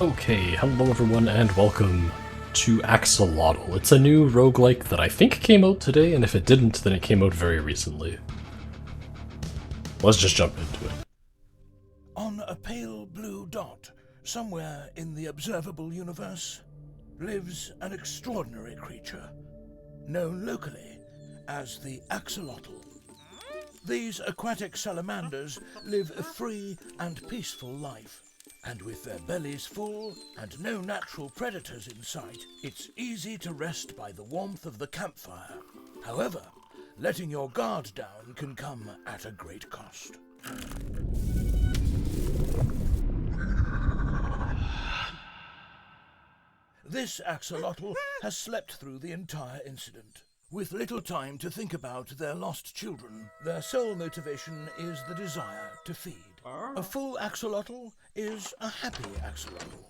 Okay, hello everyone and welcome to Ak-Xolotl. It's a new roguelike that I think came out today, and if it didn't, then it came out very recently. Let's just jump into it. On a pale blue dot, somewhere in the observable universe, lives an extraordinary creature, known locally as the Axolotl. These aquatic salamanders live a free and peaceful life, and with their bellies full and no natural predators in sight, it's easy to rest by the warmth of the campfire. However, letting your guard down can come at a great cost. This axolotl has slept through the entire incident. With little time to think about their lost children, their sole motivation is the desire to feed. A full axolotl is a happy axolotl.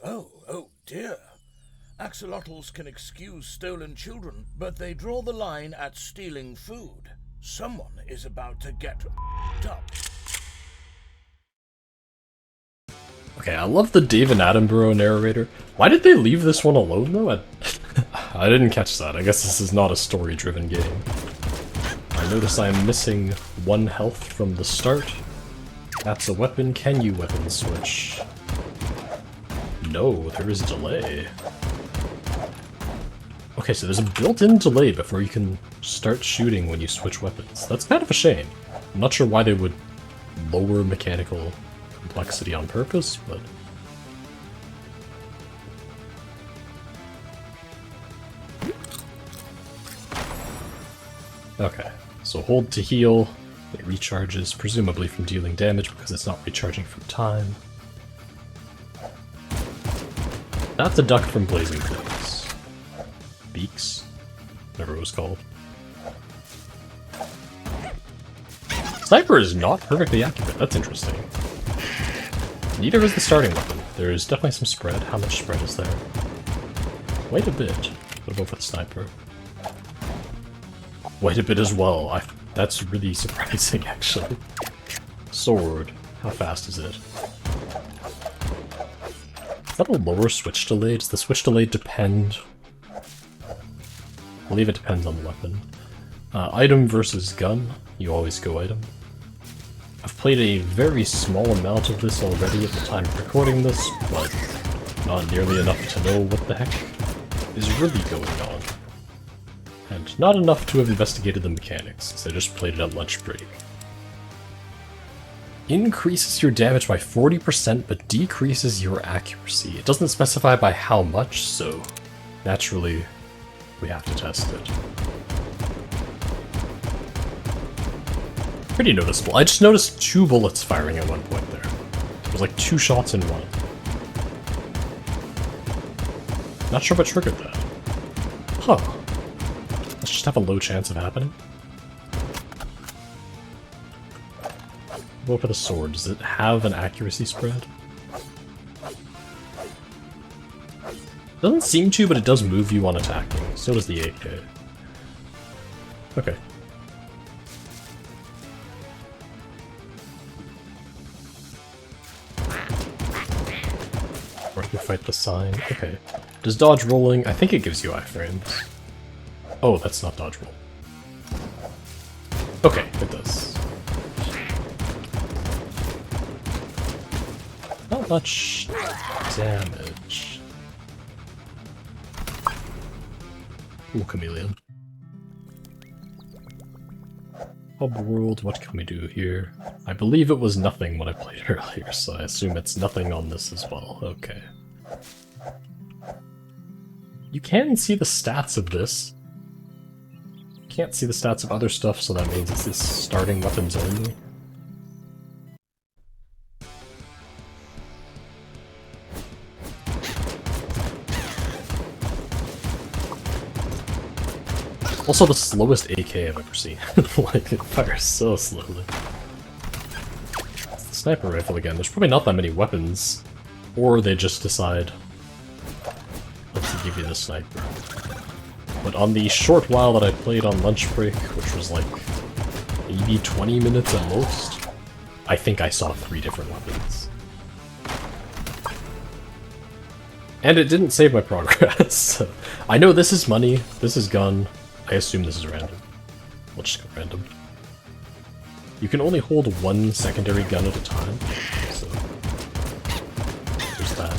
Oh dear. Axolotls can excuse stolen children, but they draw the line at stealing food. Someone is about to get up. Okay, I love the David Attenborough narrator. Why did they leave this one alone though? I didn't catch that. I guess this is not a story-driven game. I notice I'm missing 1 health from the start. That's a weapon. Can you weapon switch? No, there is delay. Okay, so there's a built-in delay before you can start shooting when you switch weapons. That's kind of a shame. I'm not sure why they would lower mechanical complexity on purpose, but... Okay, so hold to heal. It recharges, presumably from dealing damage because it's not recharging from time. That's a duck from Blazing Flames. Beaks? Whatever it was called. Sniper is not perfectly accurate, that's interesting. Neither is the starting weapon. There is definitely some spread. How much spread is there? Quite a bit. We'll go for the sniper. Quite a bit as well. That's really surprising, actually. Sword. How fast is it? Is that a lower switch delay? Does the switch delay depend? I believe it depends on the weapon. Item versus gun. You always go item. I've played a very small amount of this already at the time of recording this, but not nearly enough to know what the heck is really going on. And not enough to have investigated the mechanics, because I just played it at lunch break. Increases your damage by 40%, but decreases your accuracy. It doesn't specify by how much, so naturally we have to test it. Pretty noticeable. I just noticed 2 bullets firing at one point there. It was like 2 shots in one. Not sure what triggered that. Huh. Let's just have a low chance of happening. Go for the sword. Does it have an accuracy spread? Doesn't seem to, but it does move you on attacking. So does the AK. Okay. Or you fight the sign. Okay. Does dodge rolling? I think it gives you iframes. Oh, that's not dodge roll. Okay, it does. Not much damage. Ooh, chameleon. Hub world, what can we do here? I believe it was nothing when I played earlier, so I assume it's nothing on this as well. Okay. You can see the stats of this. Can't see the stats of other stuff, so that means it's this starting weapons only. Also the slowest AK I've ever seen. Like, it fires so slowly. It's the sniper rifle again. There's probably not that many weapons. Or they just decide, let's give you the sniper. But on the short while that I played on lunch break, which was like maybe 20 minutes at most, I think I saw 3 different weapons. And it didn't save my progress. So I know this is money, this is gun. I assume this is random. We'll just go random. You can only hold one secondary gun at a time, so there's that.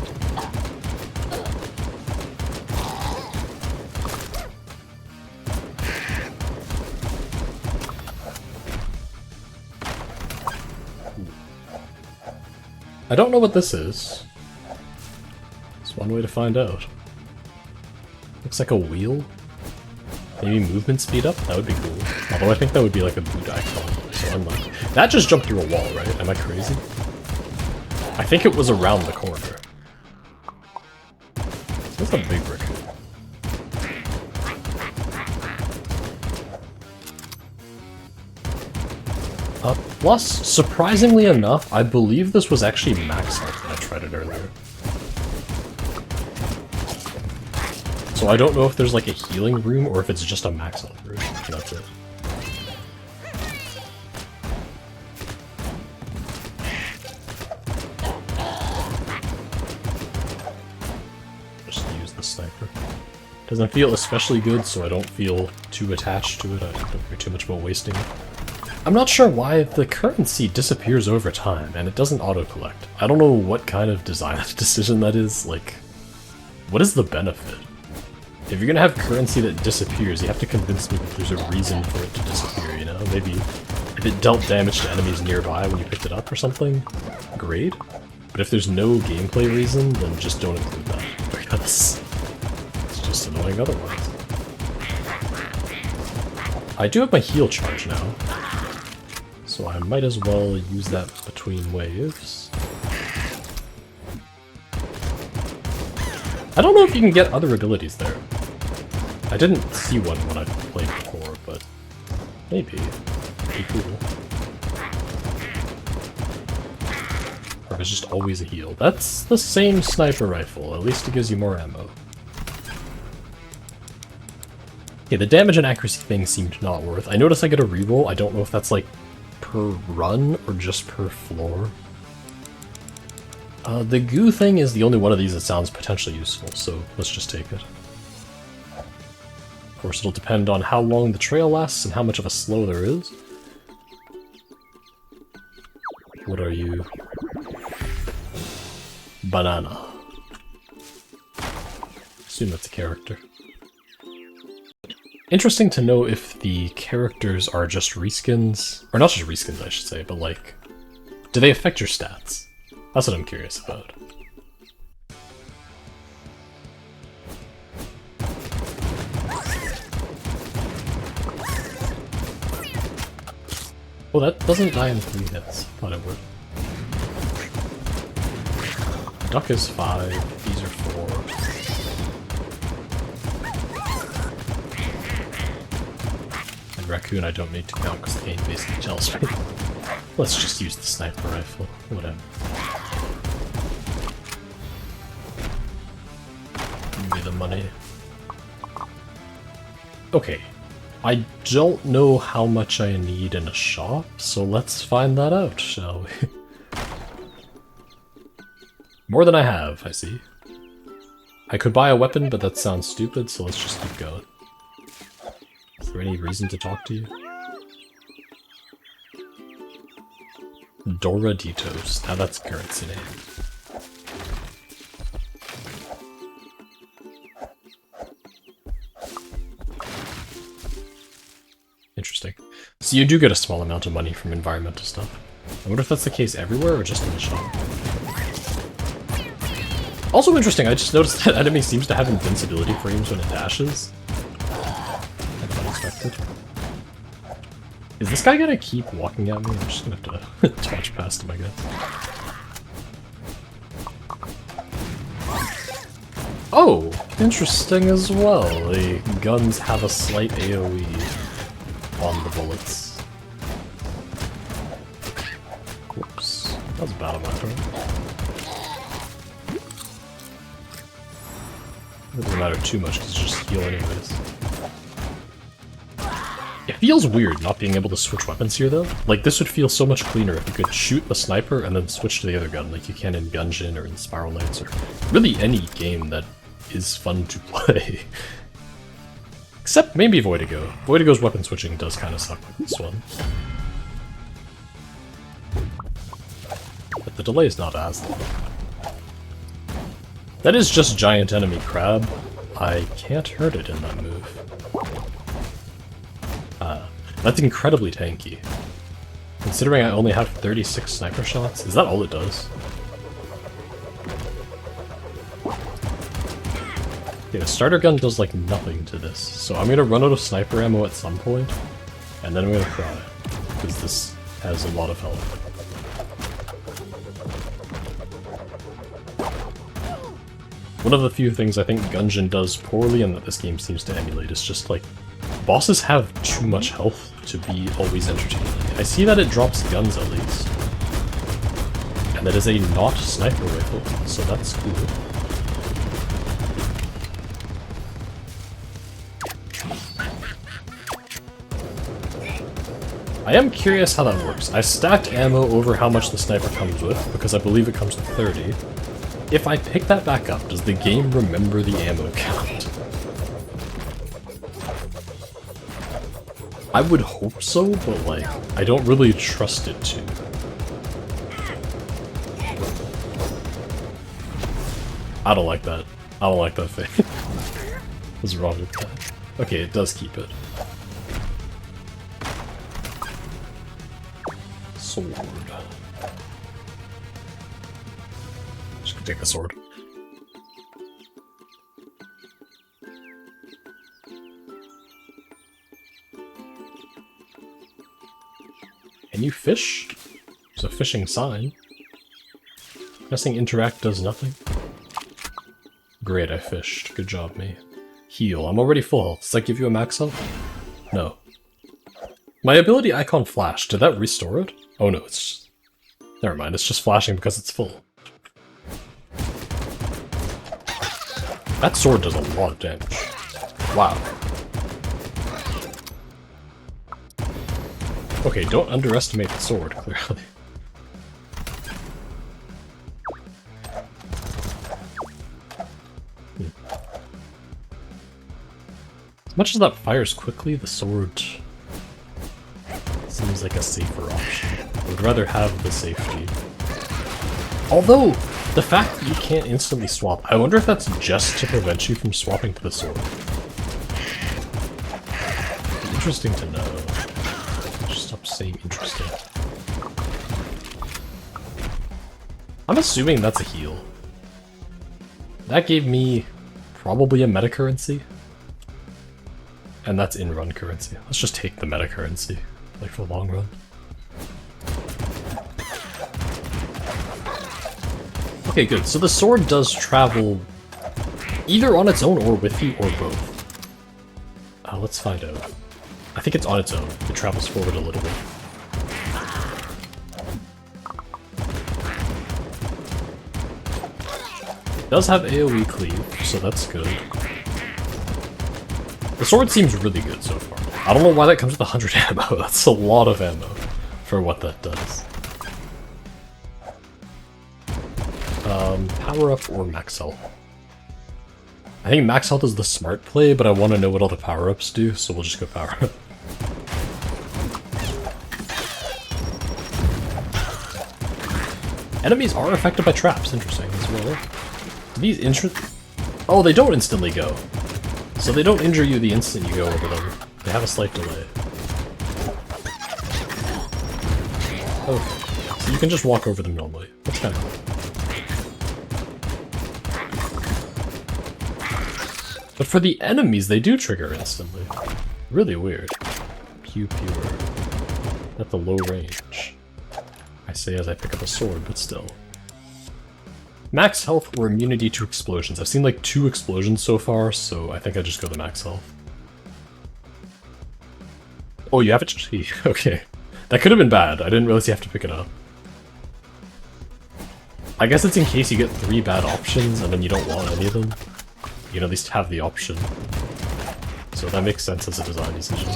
I don't know what this is. It's one way to find out. Looks like a wheel? Maybe movement speed up? That would be cool. Although I think that would be like a boot icon, so unlucky. That just jumped through a wall, right? Am I crazy? I think it was around the corner. That's a big raccoon. Plus, surprisingly enough, I believe this was actually max health when I tried it earlier. So I don't know if there's like a healing room or if it's just a max health room. That's it. Just use the sniper. Doesn't feel especially good, so I don't feel too attached to it. I don't care too much about wasting it. I'm not sure why the currency disappears over time, and it doesn't auto-collect. I don't know what kind of design decision that is, like, what is the benefit? If you're gonna have currency that disappears, you have to convince me that there's a reason for it to disappear, you know? Maybe if it dealt damage to enemies nearby when you picked it up or something, great. But if there's no gameplay reason, then just don't include that, because it's just annoying otherwise. I do have my heal charge now. So I might as well use that between waves. I don't know if you can get other abilities there. I didn't see one when I played before, but maybe. It'd be cool. Or if it's just always a heal. That's the same sniper rifle, at least it gives you more ammo. Okay, the damage and accuracy thing seemed not worth. I noticed I get a reroll. I don't know if that's like per run or just per floor. The goo thing is the only one of these that sounds potentially useful, so let's just take it. Of course, it'll depend on how long the trail lasts and how much of a slow there is. What are you? Banana. Assume that's a character. Interesting to know if the characters are just reskins, or not just reskins I should say, but like, do they affect your stats? That's what I'm curious about. Oh, that doesn't die in 3 hits. Thought it would. Duck is 5, these are 4. Raccoon I don't need to count because the game basically tells me. Let's just use the sniper rifle, whatever. Give me the money. Okay, I don't know how much I need in a shop, so let's find that out, shall we? More than I have, I see. I could buy a weapon, but that sounds stupid, so let's just keep going. Is there any reason to talk to you? Doraditos. Now that's a currency name. Interesting. So you do get a small amount of money from environmental stuff. I wonder if that's the case everywhere or just in the shop. Also interesting, I just noticed that enemy seems to have invincibility frames when it dashes. Unexpected. Is this guy gonna keep walking at me? I'm just gonna have to dodge past him, I guess. Oh! Interesting as well. The guns have a slight AoE on the bullets. Whoops. That was bad on my part. It doesn't matter too much because it's just heal anyways. Yeah. feels weird not being able to switch weapons here, though. Like, this would feel so much cleaner if you could shoot the sniper and then switch to the other gun, like you can in Gungeon or in Spiral Knights, or really any game that is fun to play. Except maybe Voidigo. Voidigo's weapon switching does kind of suck like this one. But the delay is not as long. That is just giant enemy crab. I can't hurt it in that move. That's incredibly tanky. Considering I only have 36 sniper shots, is that all it does? Okay, the starter gun does like nothing to this, so I'm gonna run out of sniper ammo at some point, and then I'm gonna cry, because this has a lot of health. One of the few things I think Gungeon does poorly and that this game seems to emulate is just like, bosses have too much health to be always entertaining. I see that it drops guns at least. And that is a not sniper rifle, so that's cool. I am curious how that works. I stacked ammo over how much the sniper comes with, because I believe it comes to 30. If I pick that back up, does the game remember the ammo count? I would hope so, but like, I don't really trust it to. I don't like that. I don't like that thing. What's wrong with that? Okay, it does keep it. Sword. Just gonna take the sword. Can you fish? There's a fishing sign. Guessing interact does nothing. Great, I fished. Good job, me. Heal. I'm already full health. Does that give you a max health? No. My ability icon flashed. Did that restore it? Oh no, it's just... Never mind, it's just flashing because it's full. That sword does a lot of damage. Wow. Okay, don't underestimate the sword, clearly. As much as that fires quickly, the sword seems like a safer option. I would rather have the safety. Although, the fact that you can't instantly swap, I wonder if that's just to prevent you from swapping to the sword. Interesting to know. Just stop saying interesting. I'm assuming that's a heal. That gave me probably a meta currency. And that's in-run currency. Let's just take the meta currency, like for the long run. Okay, good. So the sword does travel either on its own or with you, or both. Let's find out. I think it's on its own. It travels forward a little bit. It does have AoE cleave, so that's good. The sword seems really good so far. I don't know why that comes with 100 ammo. That's a lot of ammo for what that does. Power up or max health? I think max health is the smart play, but I want to know what all the power-ups do, so we'll just go power up. Enemies are affected by traps, interesting as well. Do these oh, they don't instantly go. So they don't injure you the instant you go over them. They have a slight delay. Okay, so you can just walk over them normally. That's kind of cool. But for the enemies, they do trigger instantly. Really weird. Pew pewer. At the low range. I say as I pick up a sword, but still. Max health or immunity to explosions. I've seen like 2 explosions so far, so I think I just go the max health. Oh, you have it? Okay. That could have been bad. I didn't realize you have to pick it up. I guess it's in case you get 3 bad options and then you don't want any of them. You can at least have the option. So that makes sense as a design decision.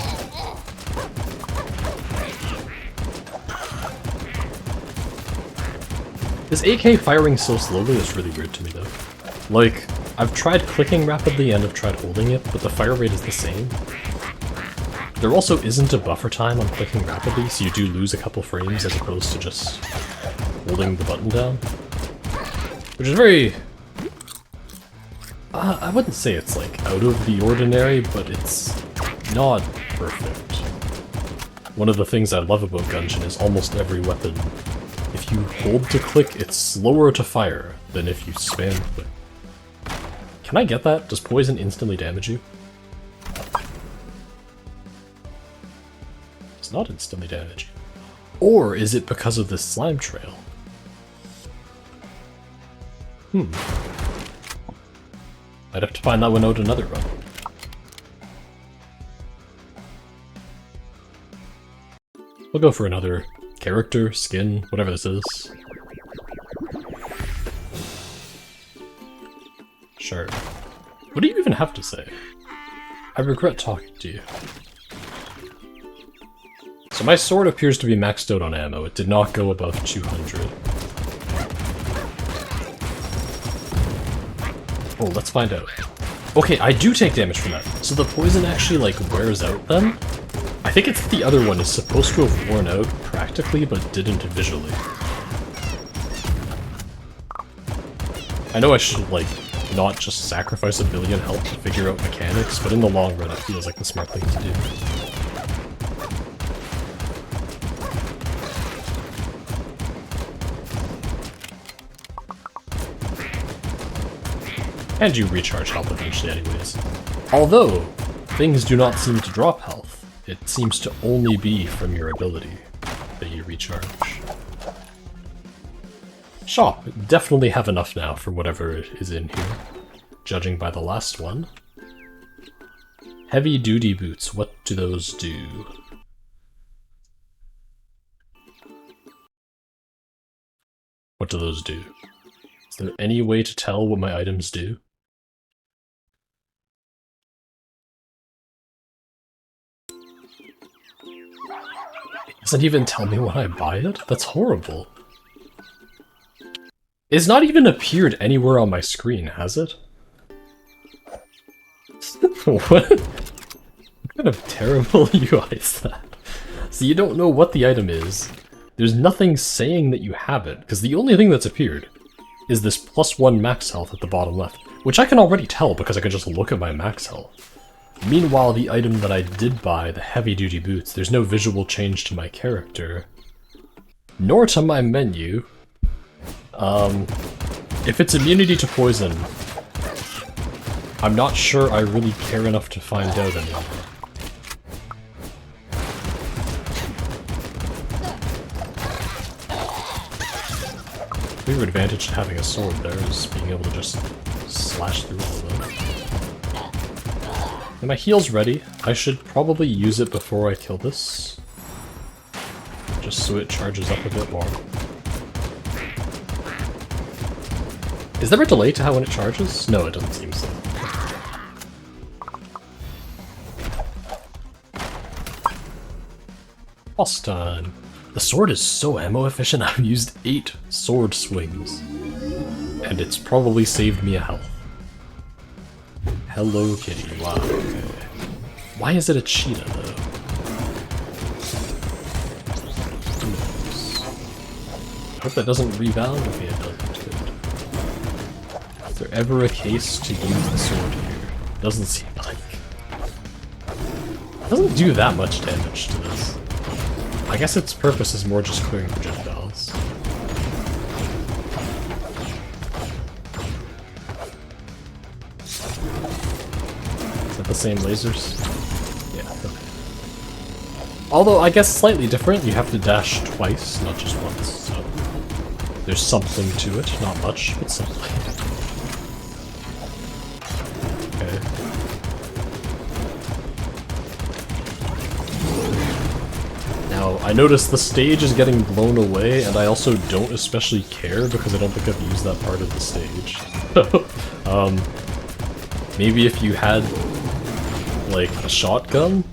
This AK firing so slowly is really weird to me though. Like, I've tried clicking rapidly and I've tried holding it, but the fire rate is the same. There also isn't a buffer time on clicking rapidly, so you do lose a couple frames as opposed to just holding the button down. Which is very... I wouldn't say it's like out of the ordinary, but it's not perfect. One of the things I love about Gungeon is almost every weapon, if you hold to click, it's slower to fire than if you spam click. Can I get that? Does poison instantly damage you? It's not instantly damage you. Or is it because of this slime trail? I'd have to find that one out another run. We'll go for another character, skin, whatever this is. Sure. What do you even have to say? I regret talking to you. So my sword appears to be maxed out on ammo. It did not go above 200. Oh, let's find out. Okay, I do take damage from that. So the poison actually, like, wears out then? I think it's the other one is supposed to have worn out practically, but didn't visually. I know I should, like, not just sacrifice a billion health to figure out mechanics, but in the long run it feels like the smart thing to do. And you recharge health eventually anyways. Although, things do not seem to drop health. It seems to only be from your ability that you recharge. Shop. Definitely have enough now for whatever is in here, judging by the last one. Heavy duty boots. What do those do? What do those do? Is there any way to tell what my items do? It doesn't even tell me when I buy it? That's horrible. It's not even appeared anywhere on my screen, has it? What kind of terrible UI is that? So you don't know what the item is. There's nothing saying that you have it, because the only thing that's appeared is this +1 max health at the bottom left, which I can already tell because I can just look at my max health. Meanwhile, the item that I did buy, the heavy-duty boots, there's no visual change to my character, nor to my menu. If it's immunity to poison, I'm not sure I really care enough to find out anymore. Clear advantage to having a sword there is being able to just slash through all of them. And my heal's ready. I should probably use it before I kill this, just so it charges up a bit more. Is there a delay to how when it charges? No, it doesn't seem so. Boss time. The sword is so ammo efficient, I've used 8 sword swings. And it's probably saved me a health. Hello Kitty, wow, okay. Why is it a cheetah though? Who knows? I hope that doesn't rebound? Okay, it doesn't, good. Is there ever a case to use the sword here? Doesn't seem like. It doesn't do that much damage to this. I guess its purpose is more just clearing projectiles. Is that the same lasers? Yeah, okay. Although, I guess slightly different, you have to dash twice, not just once, so there's something to it. Not much, but something. Okay. Now, I noticed the stage is getting blown away, and I also don't especially care because I don't think I've used that part of the stage. Maybe if you had, like, a shotgun?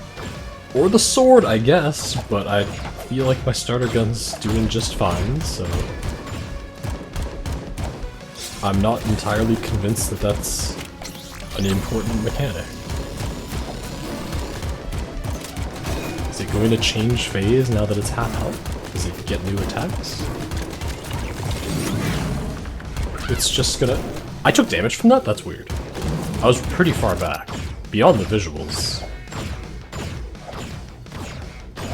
Or the sword, I guess, but I feel like my starter gun's doing just fine, so... I'm not entirely convinced that that's an important mechanic. Is it going to change phase now that it's half health? Does it get new attacks? It's just gonna... I took damage from that? That's weird. I was pretty far back. Beyond the visuals.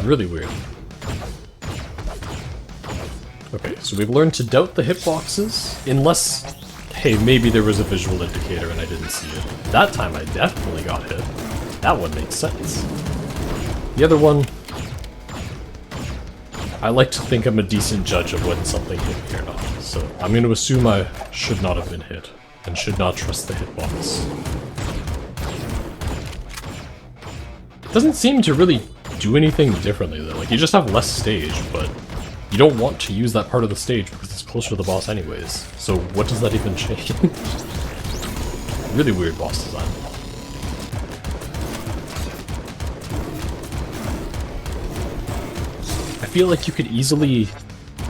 Really weird. Okay, so we've learned to doubt the hitboxes, unless, hey, maybe there was a visual indicator and I didn't see it. That time I definitely got hit. That one makes sense. The other one, I like to think I'm a decent judge of when something hit me or not, so I'm going to assume I should not have been hit, and should not trust the hitbox. It doesn't seem to really do anything differently though, like you just have less stage, but you don't want to use that part of the stage because it's closer to the boss anyways, so what does that even change? Really weird boss design. I feel like you could easily,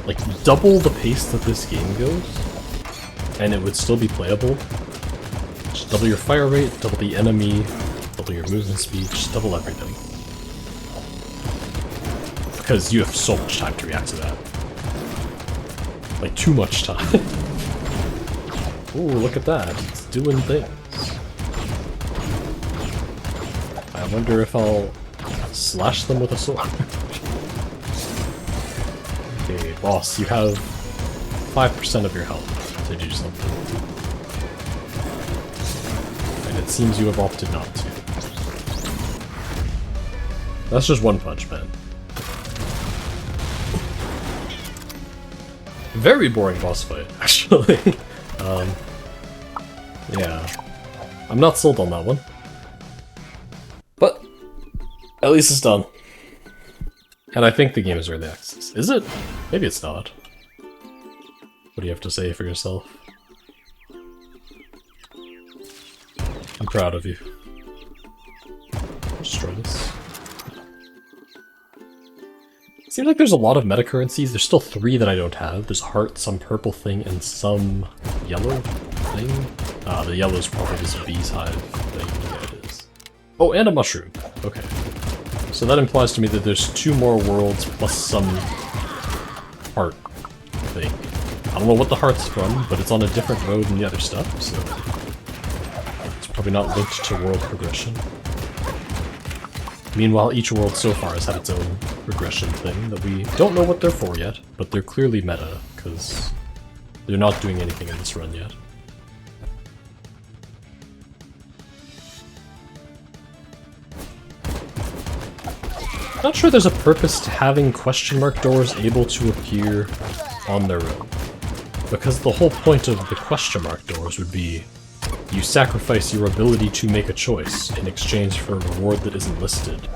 like, double the pace that this game goes, and it would still be playable. Just double your fire rate, double the enemy, double your movement speed, just double everything. Because you have so much time to react to that. Like, too much time. Ooh, look at that. It's doing things. I wonder if I'll slash them with a sword. Okay, boss, you have 5% of your health to do something. And it seems you have opted not to. That's just one punch, man. Very boring boss fight, actually. Yeah. I'm not sold on that one. But, at least it's done. And I think the game is early access. Is it? Maybe it's not. What do you have to say for yourself? I'm proud of you. Let's try this. Seems like there's a lot of meta currencies. There's still 3 that I don't have. There's heart, some purple thing, and some yellow thing. The yellow's probably this bee's hive thing. Yeah, it is. Oh, and a mushroom. Okay. So that implies to me that there's 2 more worlds plus some heart thing. I don't know what the heart's from, but it's on a different road than the other stuff, so it's probably not linked to world progression. Meanwhile, each world so far has had its own regression thing that we don't know what they're for yet, but they're clearly meta, because they're not doing anything in this run yet. Not sure there's a purpose to having question mark doors able to appear on their own, because the whole point of the question mark doors would be you sacrifice your ability to make a choice in exchange for a reward that isn't listed.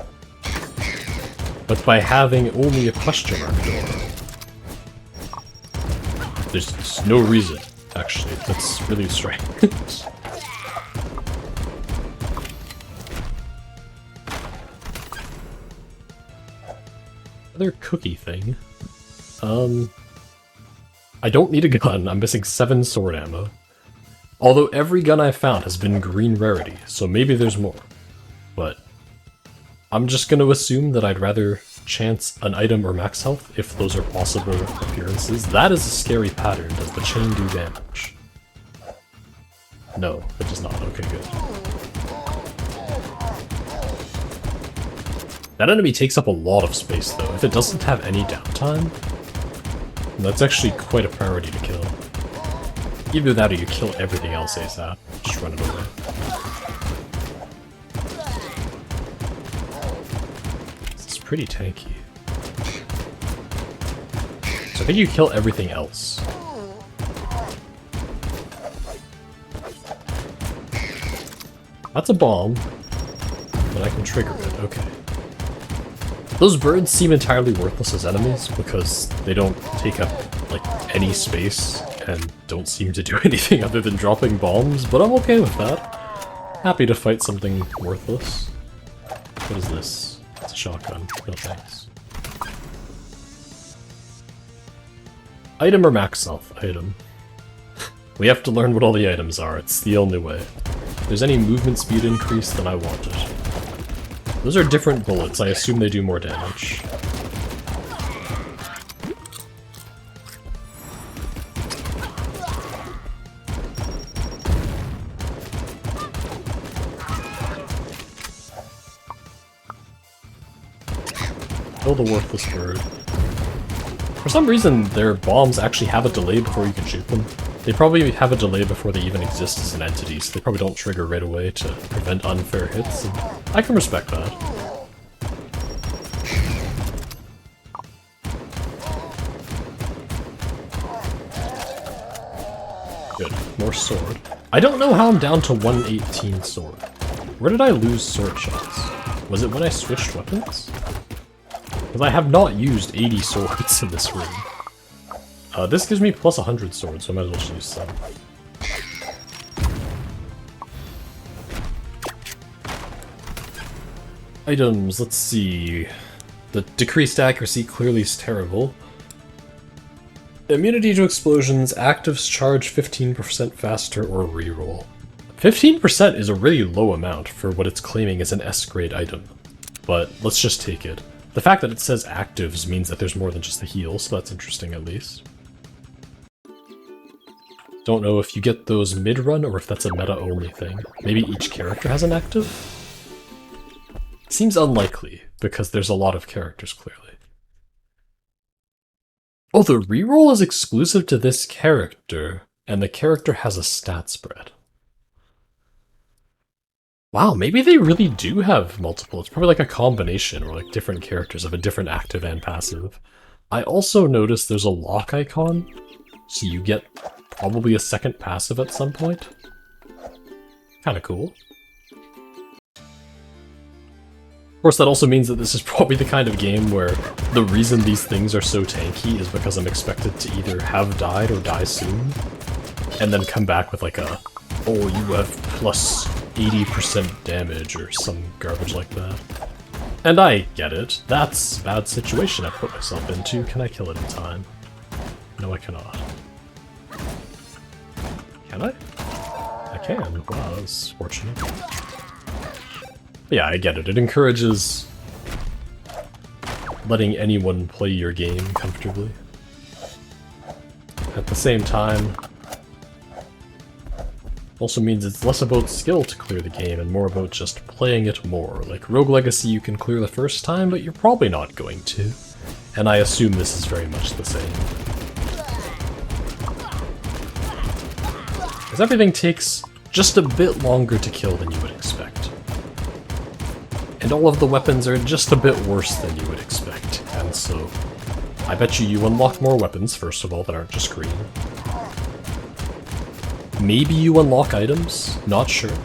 But by having only a question mark door, there's no reason, actually. That's really strange. Another cookie thing. I don't need a gun. I'm missing 7 sword ammo. Although every gun I've found has been green rarity, so maybe there's more. But I'm just gonna assume that I'd rather chance an item or max health if those are possible appearances. That is a scary pattern. Does the chain do damage? No, it does not. Okay, good. That enemy takes up a lot of space though. If it doesn't have any downtime, that's actually quite a priority to kill. Either that or you kill everything else ASAP. Just run it away. It's pretty tanky. So I think you kill everything else. That's a bomb, but I can trigger it. Okay. Those birds seem entirely worthless as enemies because they don't take up, like, any space and don't seem to do anything other than dropping bombs, but I'm okay with that. Happy to fight something worthless. What is this? It's a shotgun. No thanks. Item or max health? Item. We have to learn what all the items are, it's the only way. If there's any movement speed increase, then I want it. Those are different bullets, I assume they do more damage. Kill the worthless bird. For some reason, their bombs actually have a delay before you can shoot them. They probably have a delay before they even exist as an entity, so they probably don't trigger right away to prevent unfair hits, and I can respect that. Good. More sword. I don't know how I'm down to 118 sword. Where did I lose sword shots? Was it when I switched weapons? Because I have not used 80 swords in this room. This gives me plus 100 swords, so I might as well just use some. Items, let's see. The decreased accuracy clearly is terrible. Immunity to explosions, actives charge 15% faster or reroll. 15% is a really low amount for what it's claiming is an S-grade item, but let's just take it. The fact that it says actives means that there's more than just the heal, so that's interesting at least. Don't know if you get those mid-run or if that's a meta-only thing. Maybe each character has an active? Seems unlikely, because there's a lot of characters, clearly. Oh, the reroll is exclusive to this character, and the character has a stat spread. Wow, maybe they really do have multiple. It's probably like a combination, or like different characters of a different active and passive. I also noticed there's a lock icon, so you get probably a second passive at some point. Kinda cool. Of course, that also means that this is probably the kind of game where the reason these things are so tanky is because I'm expected to either have died or die soon, and then come back with like a, oh, you have plus 80% damage or some garbage like that. And I get it. That's a bad situation I put myself into. Can I kill it in time? No, I cannot. Can I? I can. Wow, that's fortunate. But yeah, I get it. It encourages letting anyone play your game comfortably. At the same time, also means it's less about skill to clear the game and more about just playing it more. Like Rogue Legacy you can clear the first time, but you're probably not going to. And I assume this is very much the same. Because everything takes just a bit longer to kill than you would expect. And all of the weapons are just a bit worse than you would expect. And so, I bet you unlock more weapons, first of all, that aren't just green. Maybe you unlock items, not sure.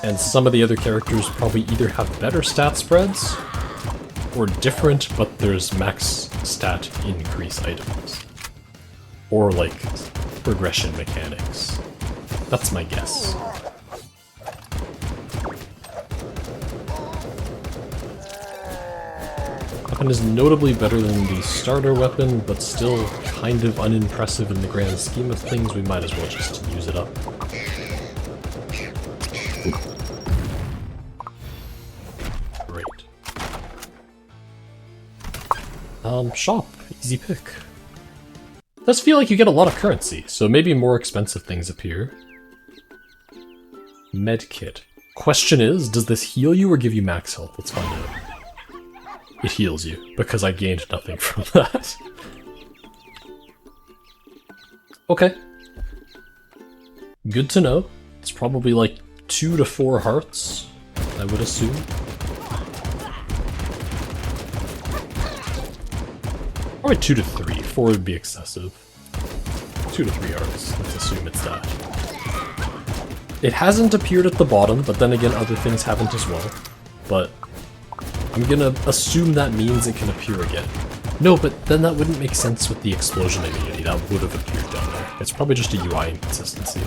And some of the other characters probably either have better stat spreads, or different, but there's max stat increase items. Or like, progression mechanics. That's my guess. Weapon is notably better than the starter weapon, but still kind of unimpressive in the grand scheme of things. We might as well just use it up. Great. Shop. Easy pick. Does feel like you get a lot of currency, so maybe more expensive things appear. Medkit. Question is, does this heal you or give you max health? Let's find out. It heals you, because I gained nothing from that. Okay. Good to know. It's probably like 2 to 4 hearts, I would assume. Probably 2 to 3. 4 would be excessive. 2 to 3 hearts. Let's assume it's that. It hasn't appeared at the bottom, but then again other things haven't as well. But I'm gonna assume that means it can appear again. No, but then that wouldn't make sense with the explosion immunity. That would have appeared down there. It's probably just a UI inconsistency.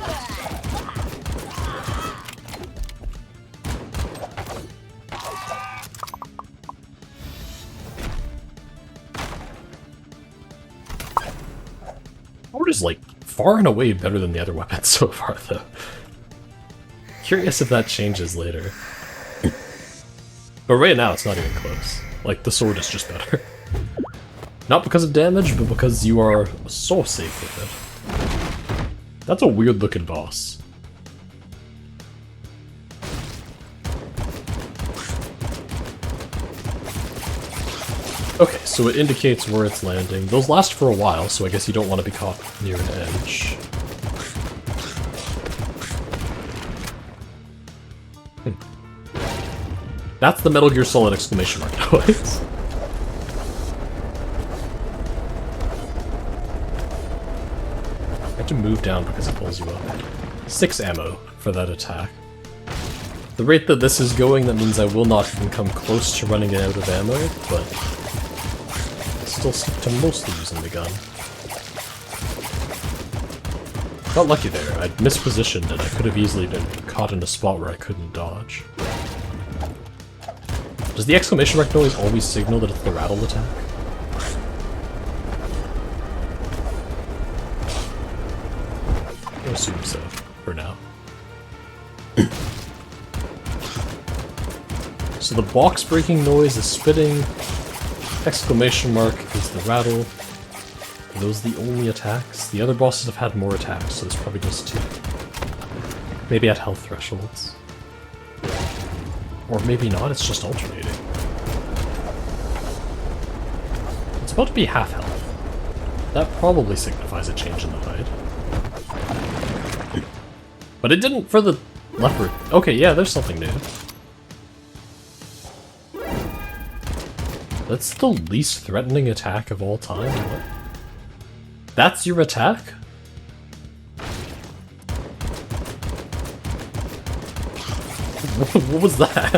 What is like far and away better than the other weapons so far, though. Curious if that changes later. But right now, it's not even close. Like, the sword is just better. Not because of damage, but because you are so safe with it. That's a weird-looking boss. Okay, so it indicates where it's landing. Those last for a while, so I guess you don't want to be caught near an edge. That's the Metal Gear Solid exclamation mark noise. I have to move down because it pulls you up. 6 ammo for that attack. The rate that this is going, that means I will not even come close to running out of ammo, but still stick to mostly using the gun. Got lucky there. I'd mispositioned and I could have easily been caught in a spot where I couldn't dodge. Does the exclamation mark noise always signal that it's the rattle attack? I assume so, for now. So the box breaking noise is spitting, exclamation mark is the rattle. Are those the only attacks? The other bosses have had more attacks, so there's probably just 2. Maybe at health thresholds. Or maybe not, it's just alternating. It's about to be half health. That probably signifies a change in the HUD. But it didn't for the leopard. Okay, yeah, there's something new. That's the least threatening attack of all time? What? That's your attack? What was that?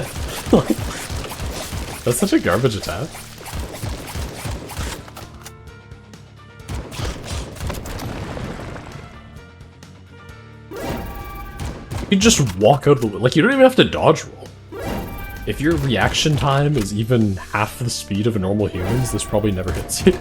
That's such a garbage attack. You just walk out of the way. Like, you don't even have to dodge roll. If your reaction time is even half the speed of a normal human's, this probably never hits you.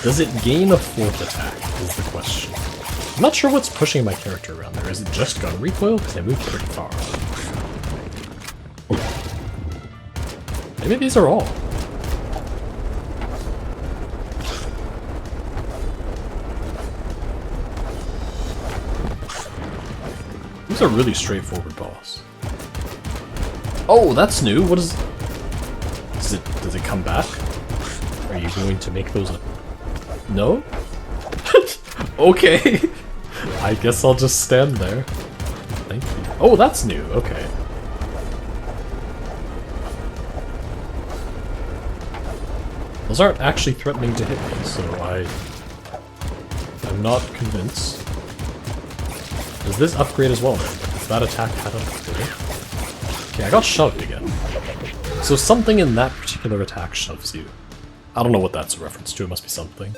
Does it gain a 4th attack, is the question. I'm not sure what's pushing my character around there. Is it just gun recoil? Because I moved pretty far. Maybe these are all. This is a really straightforward boss. Oh, that's new. What is... Does it come back? Are you going to make those... No? Okay. I guess I'll just stand there. Thank you. Oh, that's new. Okay. Those aren't actually threatening to hit me, so I'm not convinced. Does this upgrade as well then? Does that attack had an upgrade? Okay, I got shoved again. So something in that particular attack shoves you. I don't know what that's a reference to, it must be something.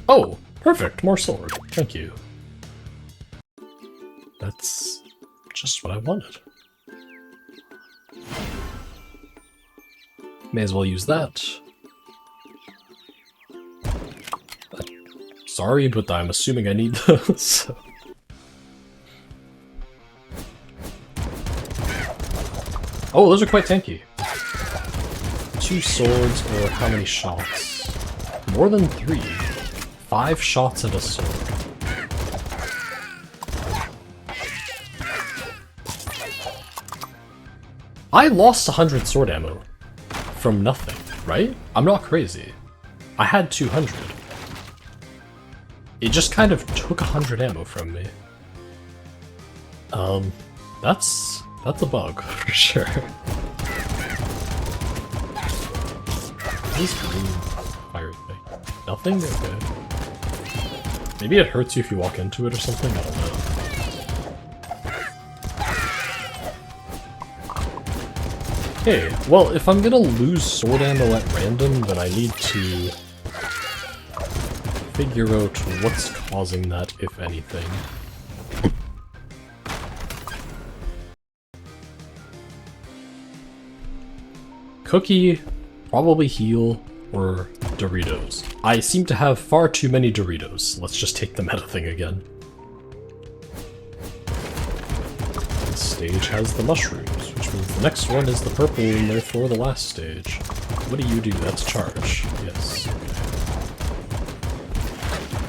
Oh, perfect, more sword. Thank you. That's just what I wanted. May as well use that. Sorry, but I'm assuming I need those. Oh, those are quite tanky. 2 swords, or how many shots? More than 3. 5 shots at a sword. I lost 100 sword ammo from nothing, right? I'm not crazy. I had 200. It just kind of took 100 ammo from me. That's a bug, for sure. This green fire thing. Nothing? Okay. Maybe it hurts you if you walk into it or something? I don't know. Okay, well, if I'm gonna lose sword ammo at random, then I need to figure out what's causing that, if anything. Cookie, probably heal, or Doritos. I seem to have far too many Doritos. Let's just take the meta thing again. This stage has the mushrooms, which means the next one is the purple and therefore the last stage. What do you do? That's charge. Yes. Okay.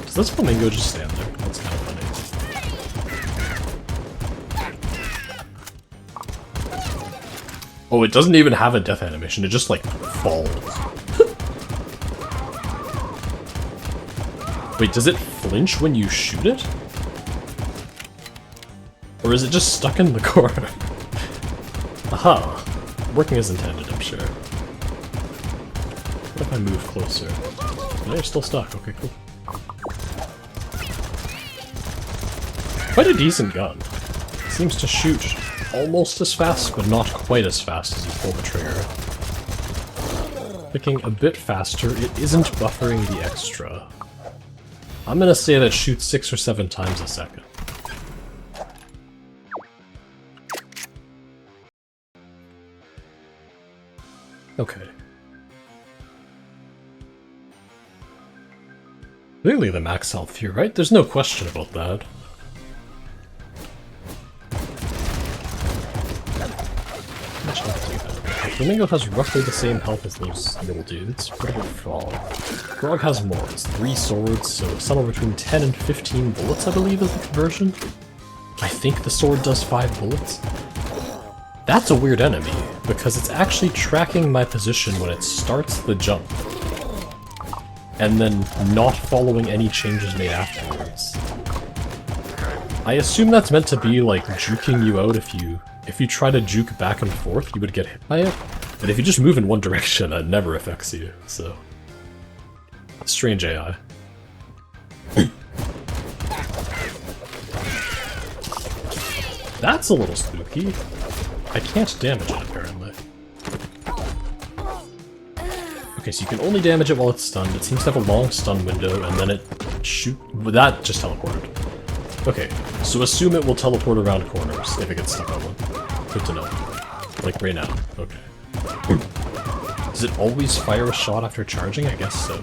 Does this flamingo just stand there? That's kind of funny. Oh, it doesn't even have a death animation, it just like falls. Wait, does it flinch when you shoot it? Or is it just stuck in the corner? Aha! Working as intended, I'm sure. What if I move closer? No, you're still stuck. Okay, cool. Quite a decent gun. It seems to shoot almost as fast, but not quite as fast as you pull the trigger. Clicking a bit faster, it isn't buffering the extra. I'm gonna say that shoots 6 or 7 times a second. Okay. Clearly the max health here, right? There's no question about that. How much health do you have? Flamingo has roughly the same health as those little dudes. What about Frog? Frog has more. It's 3 swords, so somewhere between 10 and 15 bullets, I believe, is the conversion. I think the sword does 5 bullets. That's a weird enemy, because it's actually tracking my position when it starts the jump, and then not following any changes made afterwards. I assume that's meant to be, like, juking you out. If you try to juke back and forth, you would get hit by it, but if you just move in one direction, it never affects you, so... Strange AI. That's a little spooky. I can't damage it, apparently. Okay, so you can only damage it while it's stunned. It seems to have a long stun window, and then it that just teleported. Okay, so assume it will teleport around corners if it gets stuck on one. Good to know. Like right now. Okay. Does it always fire a shot after charging? I guess so.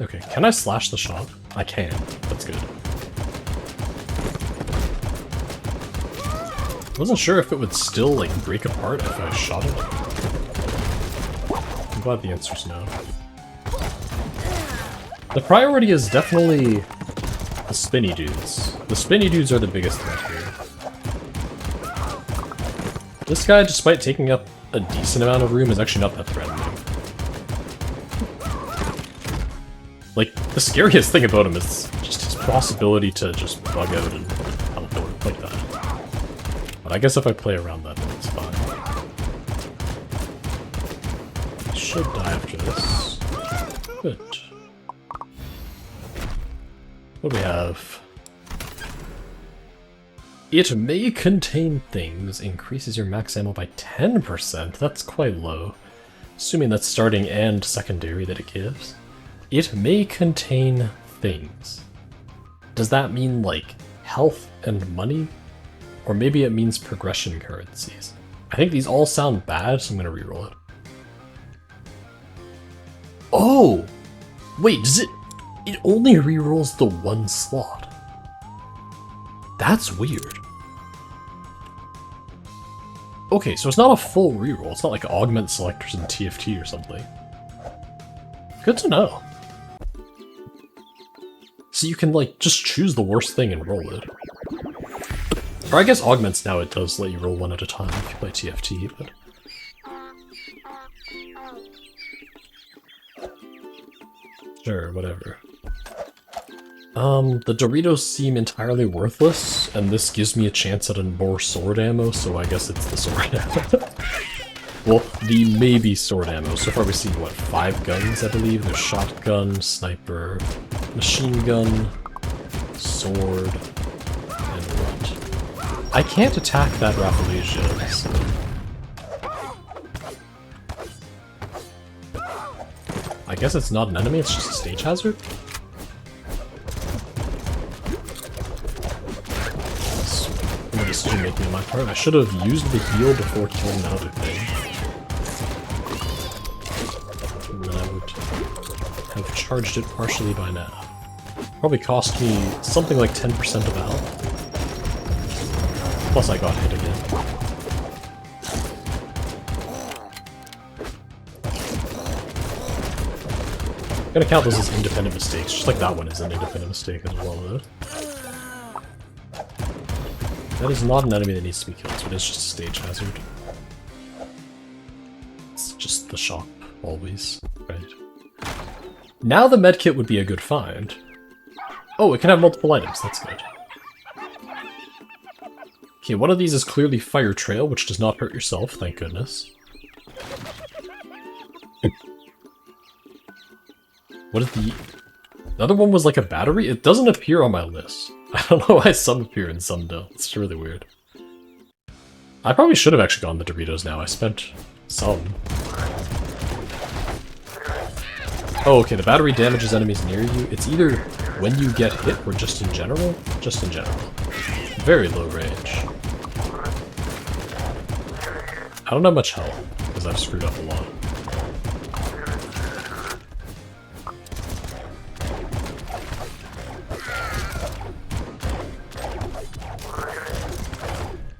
Okay, can I slash the shot? I can. That's good. I wasn't sure if it would still, like, break apart if I shot it. I'm glad the answer's no. The priority is definitely the spinny dudes. The spinny dudes are the biggest threat here. This guy, despite taking up a decent amount of room, is actually not that threatening. Like, the scariest thing about him is just his possibility to just bug out and teleport like that. But I guess if I play around that, then it's fine. I should die after this. Good. What do we have? It may contain things. Increases your max ammo by 10%. That's quite low. Assuming that's starting and secondary that it gives. It may contain things. Does that mean, like, health and money? Or maybe it means progression currencies. I think these all sound bad, so I'm gonna reroll it. Oh! Wait, does it... It only rerolls the one slot. That's weird. Okay, so it's not a full reroll. It's not like augment selectors in TFT or something. Good to know. So you can, like, just choose the worst thing and roll it. Or I guess augments now it does let you roll one at a time if you play TFT, but... Sure, whatever. The Doritos seem entirely worthless, and this gives me a chance at a more sword ammo, so I guess it's the sword ammo. Well, the maybe sword ammo. So far we've seen, what, 5 guns, I believe? There's shotgun, sniper, machine gun, sword, and what? I can't attack that Rafflesia, so... I guess it's not an enemy, it's just a stage hazard? That's a decision making on my part. I should have used the heal before killing that other thing. And then I would have charged it partially by now. Probably cost me something like 10% of the health. Plus I got hit again. I'm gonna count those as independent mistakes, just like that one is an independent mistake as well, though. That is not an enemy that needs to be killed, so it is just a stage hazard. It's just the shop, always. Right. Now the medkit would be a good find. Oh, it can have multiple items, that's good. Okay, one of these is clearly Fire Trail, which does not hurt yourself, thank goodness. What is the other one was like a battery? It doesn't appear on my list. I don't know why some appear and some don't. It's really weird. I probably should have actually gone the Doritos now. I spent some. Oh, okay, the battery damages enemies near you. It's either when you get hit or just in general? Just in general. Very low range. I don't have much health, because I've screwed up a lot.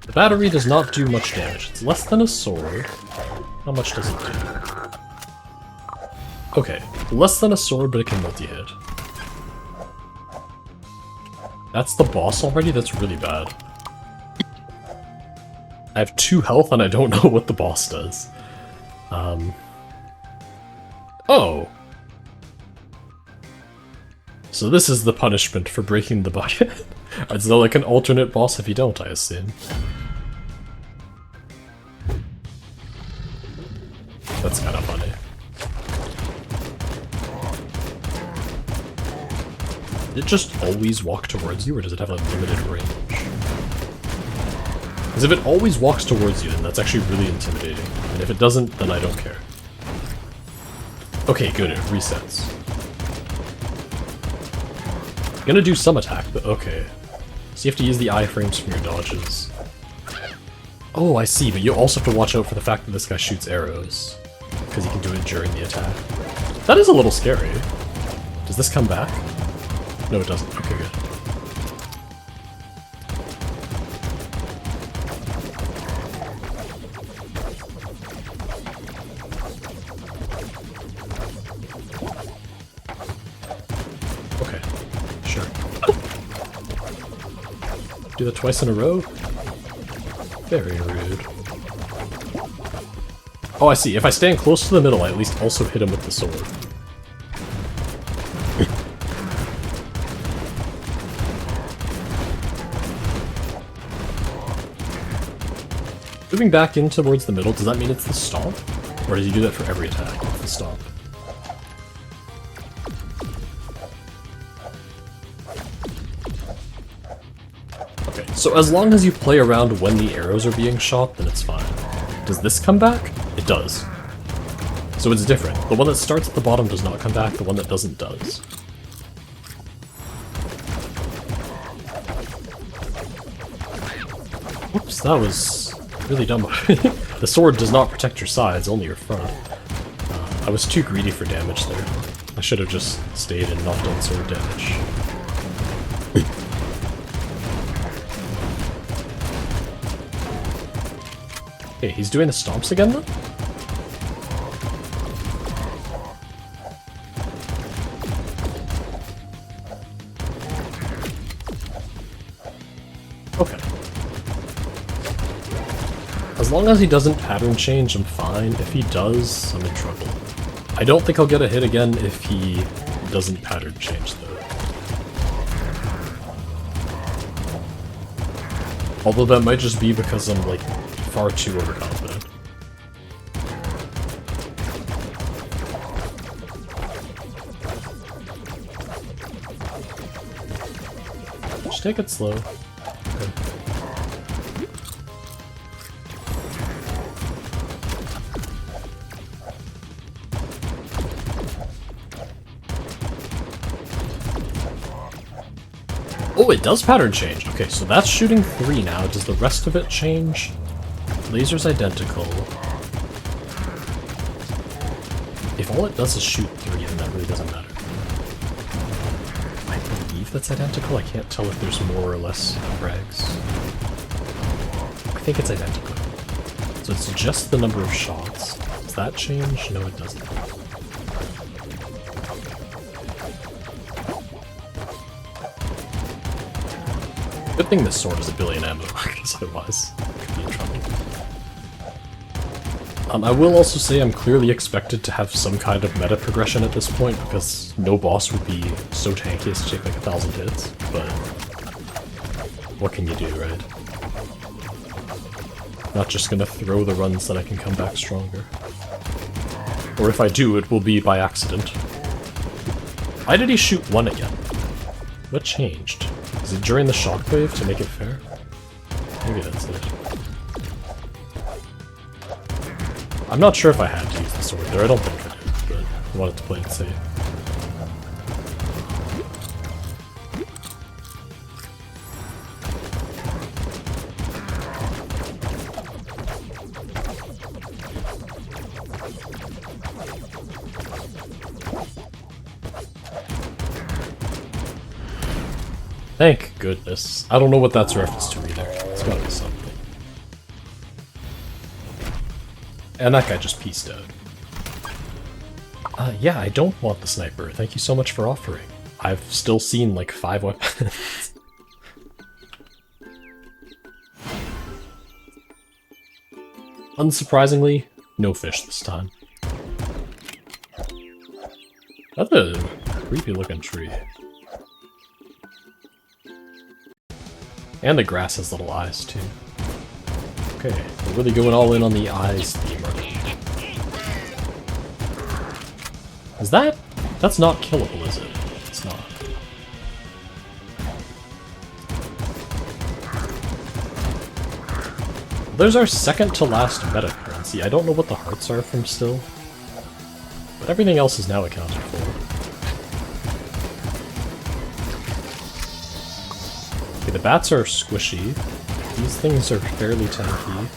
The battery does not do much damage. It's less than a sword. How much does it do? Okay, less than a sword, but it can multi-hit. That's the boss already? That's really bad. I have 2 health and I don't know what the boss does. Oh! So this is the punishment for breaking the bucket? Is there like an alternate boss if you don't, I assume? That's kind of funny. Does it just always walk towards you, or does it have a limited range? Because if it always walks towards you, then that's actually really intimidating. And if it doesn't, then I don't care. Okay, good, it resets. Gonna do some attack, but okay. So you have to use the iframes from your dodges. Oh, I see, but you also have to watch out for the fact that this guy shoots arrows. Because he can do it during the attack. That is a little scary. Does this come back? No, it doesn't. Okay, good. Okay, sure. Do that twice in a row? Very rude. Oh, I see. If I stand close to the middle, I at least also hit him with the sword. Moving back in towards the middle, does that mean it's the stomp? Or does he do that for every attack? It's the stomp. Okay, so as long as you play around when the arrows are being shot, then it's fine. Does this come back? It does. So it's different. The one that starts at the bottom does not come back, the one that doesn't does. Oops, that was really dumb. The sword does not protect your sides, only your front. I was too greedy for damage there. I should have just stayed and not done sword damage. Okay, he's doing the stomps again then? Okay. As long as he doesn't pattern change, I'm fine. If he does, I'm in trouble. I don't think I'll get a hit again if he doesn't pattern change, though. Although that might just be because I'm, like, far too overconfident. Just take it slow. Okay. Oh, it does pattern change. Okay, so that's shooting 3 now. Does the rest of it change? Laser's identical. If all it does is shoot 3, then that really doesn't matter. I believe that's identical. I can't tell if there's more or less frags. I think it's identical. So it's just the number of shots. Does that change? No, it doesn't. Good thing this sword is a billion ammo, because otherwise I could be in trouble. I will also say I'm clearly expected to have some kind of meta progression at this point, because no boss would be so tankiest to take like 1,000 hits, but what can you do, right? Not just gonna throw the runs that I can come back stronger. Or if I do, it will be by accident. Why did he shoot 1 again? What changed? Is it during the shockwave to make it fair? Maybe that's it. I'm not sure if I had to use the sword there, I don't think I did, but I wanted to play it safe. Thank goodness. I don't know what that's a reference to either. It's gotta be something. And that guy just pieced out. Yeah, I don't want the sniper. Thank you so much for offering. I've still seen like 5 weapons. Unsurprisingly, no fish this time. That's a creepy looking tree. And the grass has little eyes too. Okay, we're really going all in on the eyes theme, are we? Is that? That's not killable, is it? It's not. There's our second to last meta currency. I don't know what the hearts are from still, but everything else is now accounted for. Okay, the bats are squishy. These things are fairly tanky.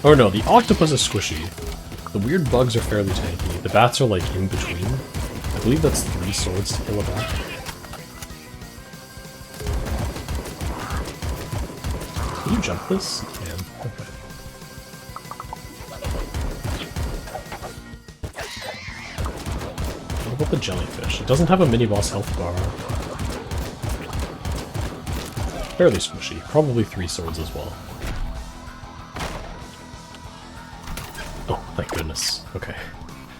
Oh no, the octopus is squishy. The weird bugs are fairly tanky. The bats are like in between. I believe that's 3 swords to kill a bat. Can you jump this? You can. Okay. What about the jellyfish? It doesn't have a mini-boss health bar. Fairly squishy. Probably 3 swords as well. Oh, thank goodness. Okay.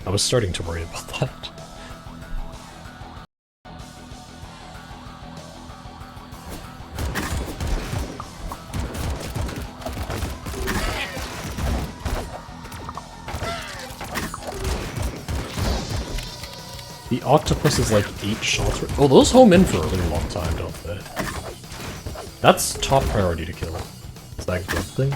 I was starting to worry about that. The octopus is like 8 shots. Oh, those home in for a really long time, don't they? That's top priority to kill. Is that a good thing?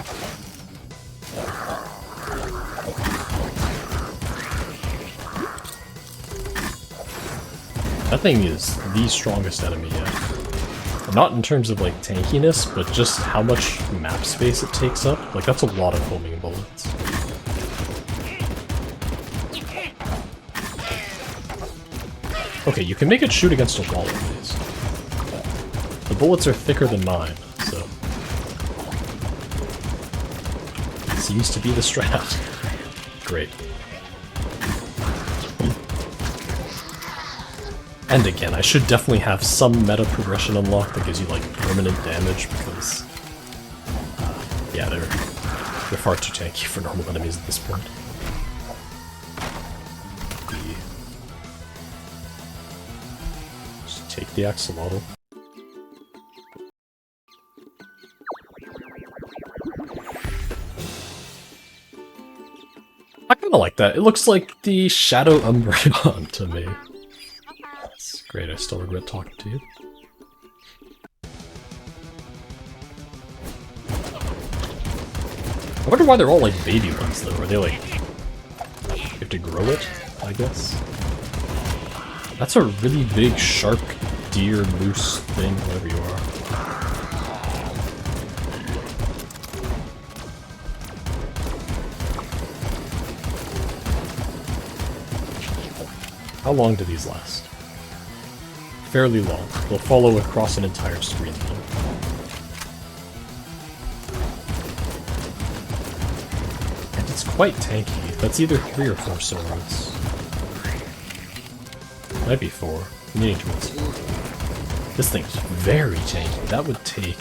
That thing is the strongest enemy yet. Not in terms of like tankiness, but just how much map space it takes up. Like that's a lot of homing bullets. Okay, you can make it shoot against a wall at least. The bullets are thicker than mine, so... Seems to be the strat. Great. And again, I should definitely have some meta progression unlocked that gives you like permanent damage because... yeah, they're far too tanky for normal enemies at this point. Just take the Ak-Xolotl. I kinda like that. It looks like the Shadow Umbreon to me. That's great, I still regret talking to you. I wonder why they're all like baby ones though. Are they like... you have to grow it, I guess? That's a really big shark, deer, moose thing, whatever you are. How long do these last? Fairly long. They'll follow across an entire screen. And it's quite tanky. That's either 3 or 4 swords. Might be 4. I'm leaning towards 4. This thing's very tanky. That would take...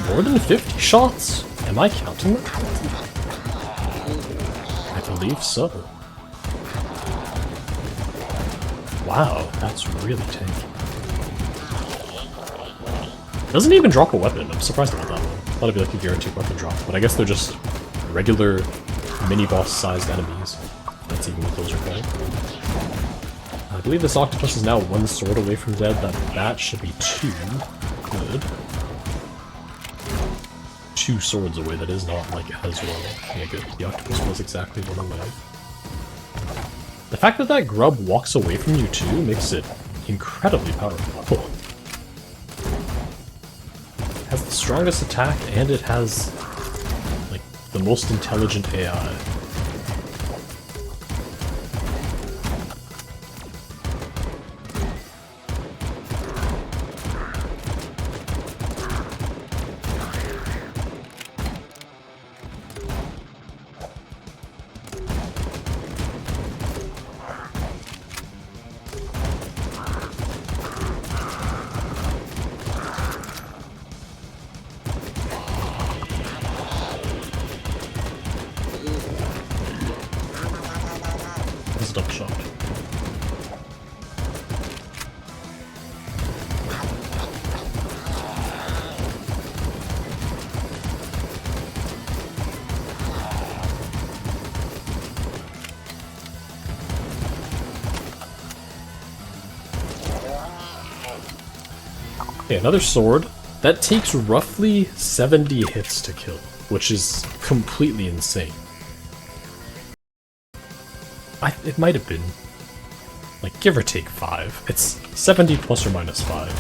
more than 50 shots? Am I counting them? I believe so. Wow, that's really tanky. Doesn't even drop a weapon. I'm surprised about that one. Thought it'd be like a guaranteed weapon drop, but I guess they're just regular mini-boss sized enemies. That's even what those are called. I believe this octopus is now 1 sword away from dead. That should be 2. Good. 2 swords away, that is not like as well. Yeah, good. The octopus was exactly 1 away. The fact that that grub walks away from you too makes it incredibly powerful. It has the strongest attack and it has like the most intelligent AI. Duck shot. Okay, another sword. That takes roughly 70 hits to kill, which is completely insane. It might have been, like, give or take 5. It's 70 plus or minus 5.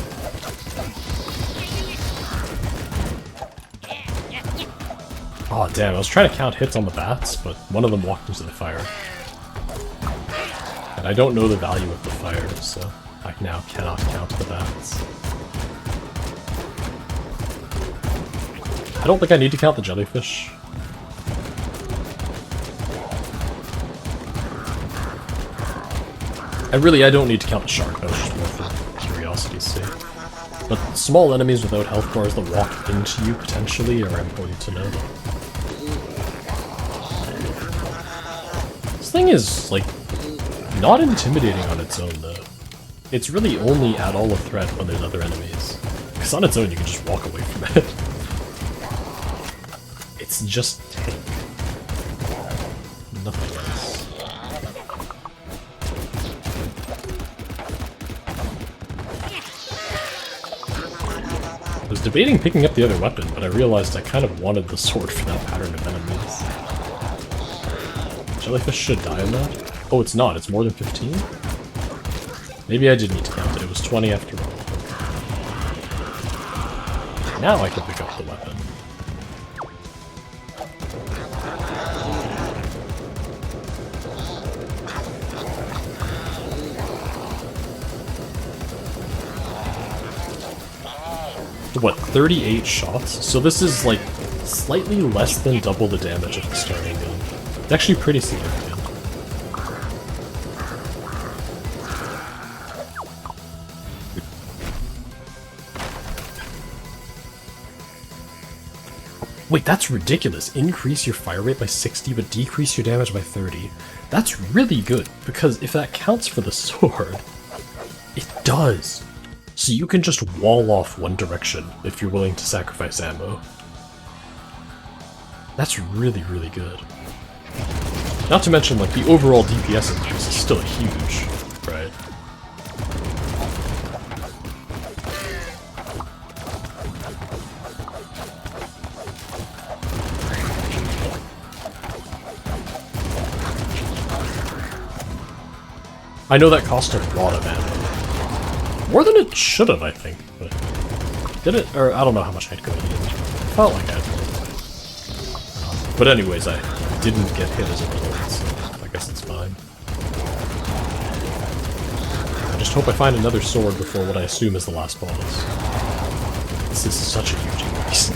Oh damn, I was trying to count hits on the bats, but one of them walked into the fire. And I don't know the value of the fire, so I now cannot count the bats. I don't think I need to count the jellyfish. I don't need to count the shark, that was just more for curiosity's sake. But small enemies without health bars that walk into you, potentially, are important to know. This thing is, like, not intimidating on its own, though. It's really only at all a threat when there's other enemies. Because on its own, you can just walk away from it. It's just tank. Nothing else. I was debating picking up the other weapon, but I realized I kind of wanted the sword for that pattern of enemies. Jellyfish should die in that. Oh, it's not. It's more than 15? Maybe I did need to count it. It was 20 after all. Now I can pick up the weapon. What, 38 shots? So this is like slightly less than double the damage of the starting gun. It's actually pretty significant. Wait, that's ridiculous. Increase your fire rate by 60 but decrease your damage by 30. That's really good, because if that counts for the sword, it does. So you can just wall off one direction if you're willing to sacrifice ammo. That's really, really good. Not to mention, like, the overall DPS increase is still huge, right? I know that cost a lot of ammo. More than it should have, I think. But did it? Or I don't know how much I'd go in. Felt like I had. But anyways, I didn't get hit as a result, so I guess it's fine. I just hope I find another sword before what I assume is the last boss. This is such a huge increase.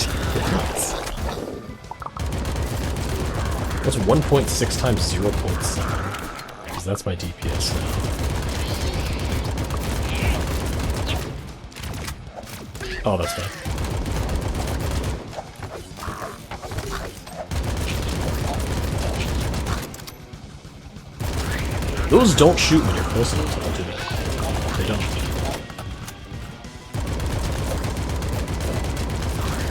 What's 1.6 times 0.7? Because that's my DPS now. Oh, that's bad. Those don't shoot when you're close enough to them, do they? They don't.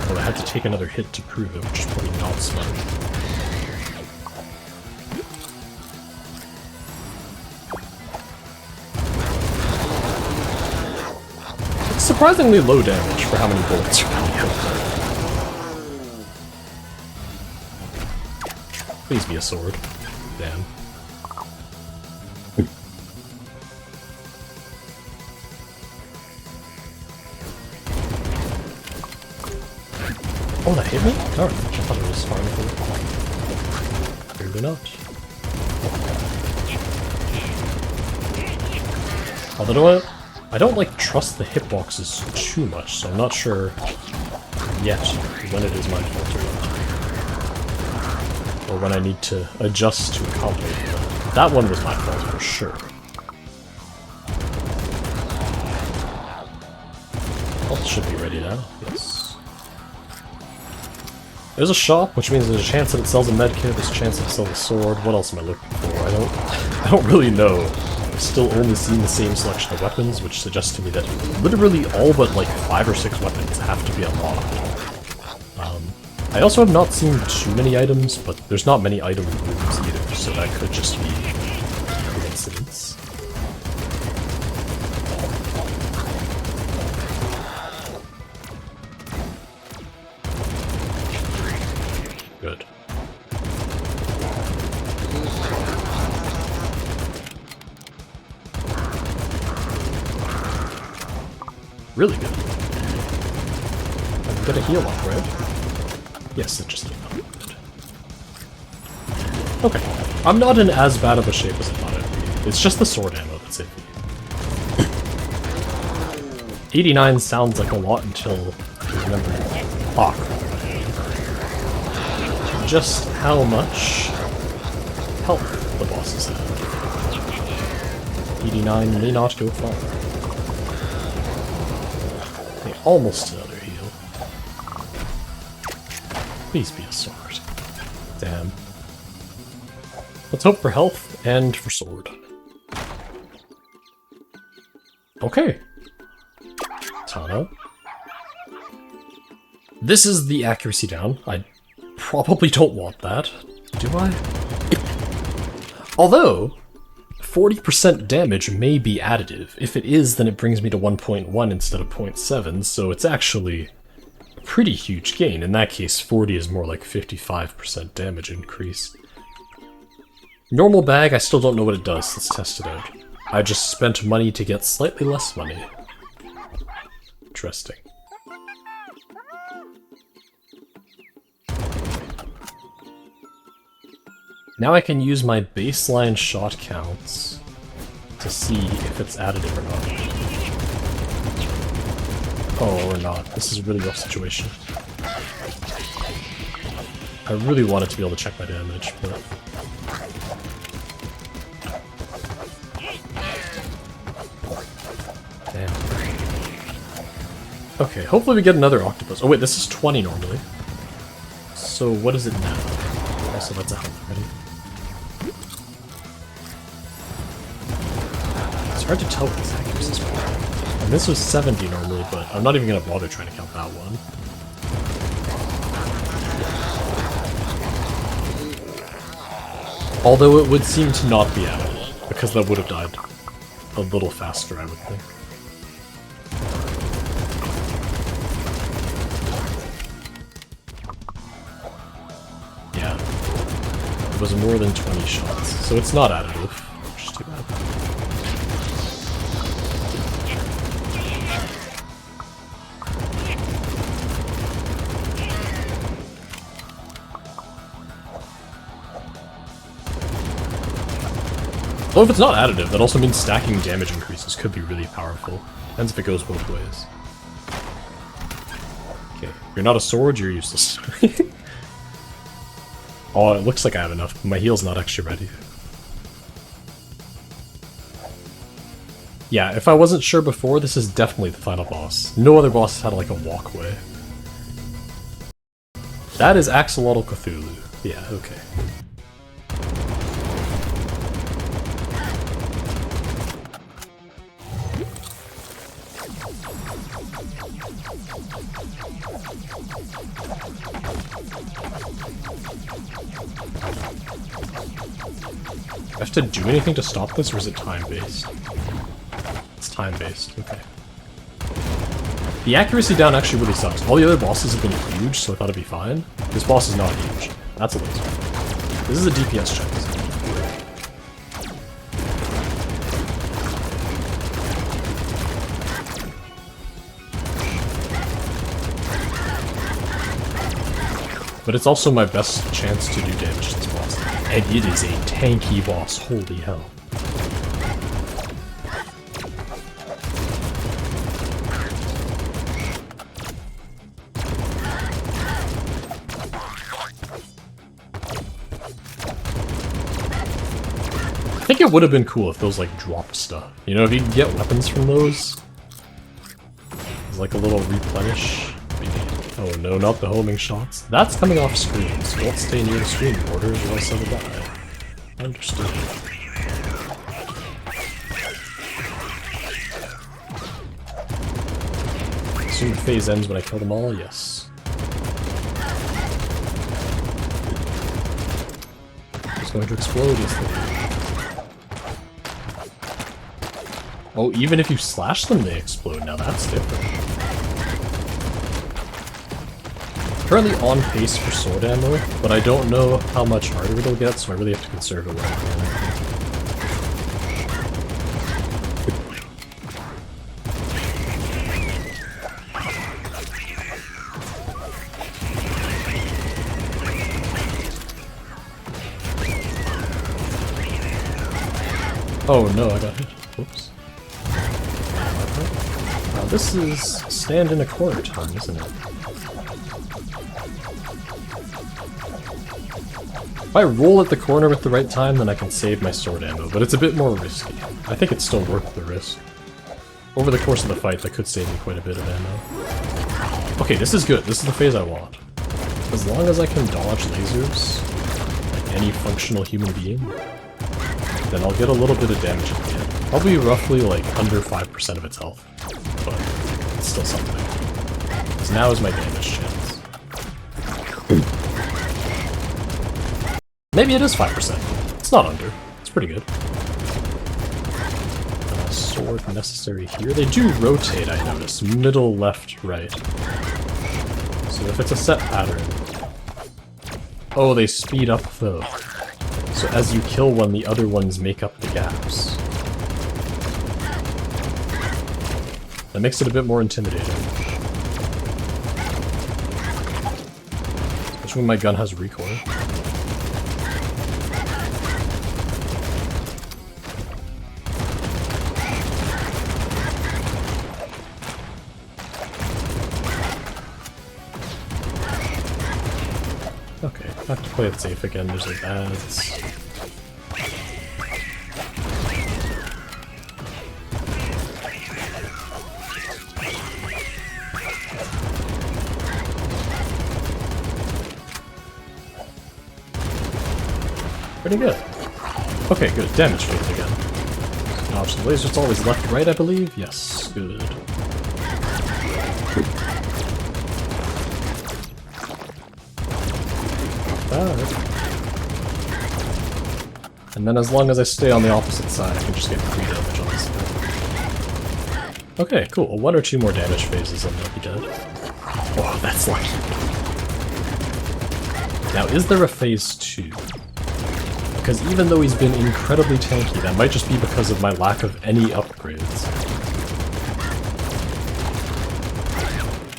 Well, I had to take another hit to prove it, which is probably not smart. It's surprisingly low damage for how many bullets are coming out. Please be a sword. Damn. Oh, that hit me? Alright, I thought it was far enough. Clearly not. Although I don't like trust the hitboxes too much, so I'm not sure yet when it is my fault or when I need to adjust to accommodate it. That one was my fault for sure. Health should be ready now, yes. There's a shop, which means there's a chance that it sells a medkit, there's a chance that it sells a sword. What else am I looking for? I don't really know. I've still only seen the same selection of weapons, which suggests to me that literally all but like 5 or 6 weapons have to be unlocked. I also have not seen too many items, but there's not many item rooms either, so that could just be coincidence. Good. Really good. I can get a heal up, right? Yes, it just came up. Good. Okay. I'm not in as bad of a shape as I thought I'd be. It's just the sword ammo that's iffy. 89 sounds like a lot until you remember Ak. Just how much health the bosses have. 89 may not go far. Okay, almost another heal. Please be a sword. Damn. Let's hope for health and for sword. Okay. Tana. This is the accuracy down. I probably don't want that. Do I? Although, 40% damage may be additive. If it is, then it brings me to 1.1 instead of 0.7, so it's actually a pretty huge gain. In that case, 40 is more like 55% damage increase. Normal bag, I still don't know what it does. Let's test it out. I just spent money to get slightly less money. Interesting. Now I can use my baseline shot counts to see if it's additive or not. Oh, or not. This is a really rough situation. I really wanted to be able to check my damage, but... Damn. Okay, hopefully we get another octopus. Oh wait, this is 20 normally. So what is it now? Also, that's a health ready. It's hard to tell what this accuracy is for. And this was 70 normally, but I'm not even going to bother trying to count that one. Although it would seem to not be added, because that would have died a little faster, I would think. Yeah. It was more than 20 shots, so it's not additive, which is too bad. Well, if it's not additive, that also means stacking damage increases could be really powerful. Depends if it goes both ways. Okay, if you're not a sword, you're useless. Oh, it looks like I have enough, but my heal's not actually ready. Yeah, if I wasn't sure before, this is definitely the final boss. No other boss had like a walkway. That is Axolotl Cthulhu. Yeah, okay. Do I have to do anything to stop this, or is it time-based? It's time-based, okay. The accuracy down actually really sucks. All the other bosses have been huge, so I thought it'd be fine. This boss is not huge. That's a laser. This is a DPS check. But it's also my best chance to do damage to this boss. And it is a tanky boss, holy hell. I think it would have been cool if those like dropped stuff. You know, if you could get weapons from those. It's like a little replenish. Oh no, not the homing shots. That's coming off screen, so don't stay near the screen borders or else I will die. Understood. Assume the phase ends when I kill them all? Yes. It's going to explode this thing. Oh, even if you slash them, they explode. Now that's different. Currently on pace for sword ammo, but I don't know how much harder it'll get, so I really have to conserve it. Oh no, I got hit. Whoops. Now this is stand in a corner time, isn't it? If I roll at the corner with the right time, then I can save my sword ammo, but it's a bit more risky. I think it's still worth the risk. Over the course of the fight, that could save me quite a bit of ammo. Okay, this is good. This is the phase I want. As long as I can dodge lasers, like any functional human being, then I'll get a little bit of damage at the end. Probably roughly like under 5% of its health, but it's still something. Because now is my damage chance. Maybe it is 5%. It's not under. It's pretty good. Sword necessary here. They do rotate, I notice. Middle, left, right. So if it's a set pattern... Oh, they speed up though. So as you kill one, the other ones make up the gaps. That makes it a bit more intimidating. Especially when my gun has recoil. Okay, I have to play it safe again, there's like ads. Pretty good. Okay, good. Damage phase again. Dodge the laser, it's always left, right, I believe? Yes, good. And then as long as I stay on the opposite side, I can just get free damage on this side. Okay, cool. One or two more damage phases and I'll be dead. Oh, that's lucky. Now, is there a phase 2? Because even though he's been incredibly tanky, that might just be because of my lack of any upgrades.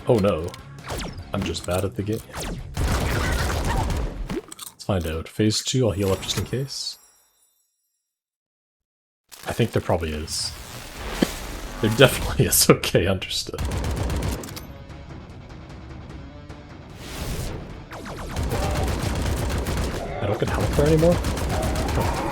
Oh no. I'm just bad at the game. Let's find out. Phase 2, I'll heal up just in case. I think there probably is. There definitely is. Okay, understood. I don't get health there anymore? Oh.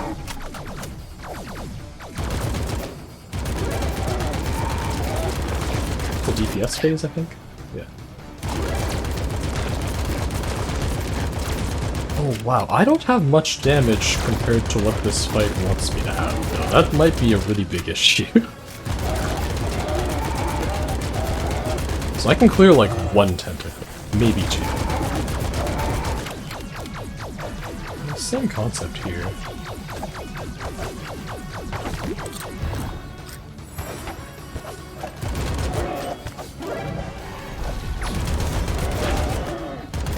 The DPS phase, I think? Yeah. Oh wow, I don't have much damage compared to what this fight wants me to have, though. That might be a really big issue. So I can clear like one tentacle, maybe two. Same concept here.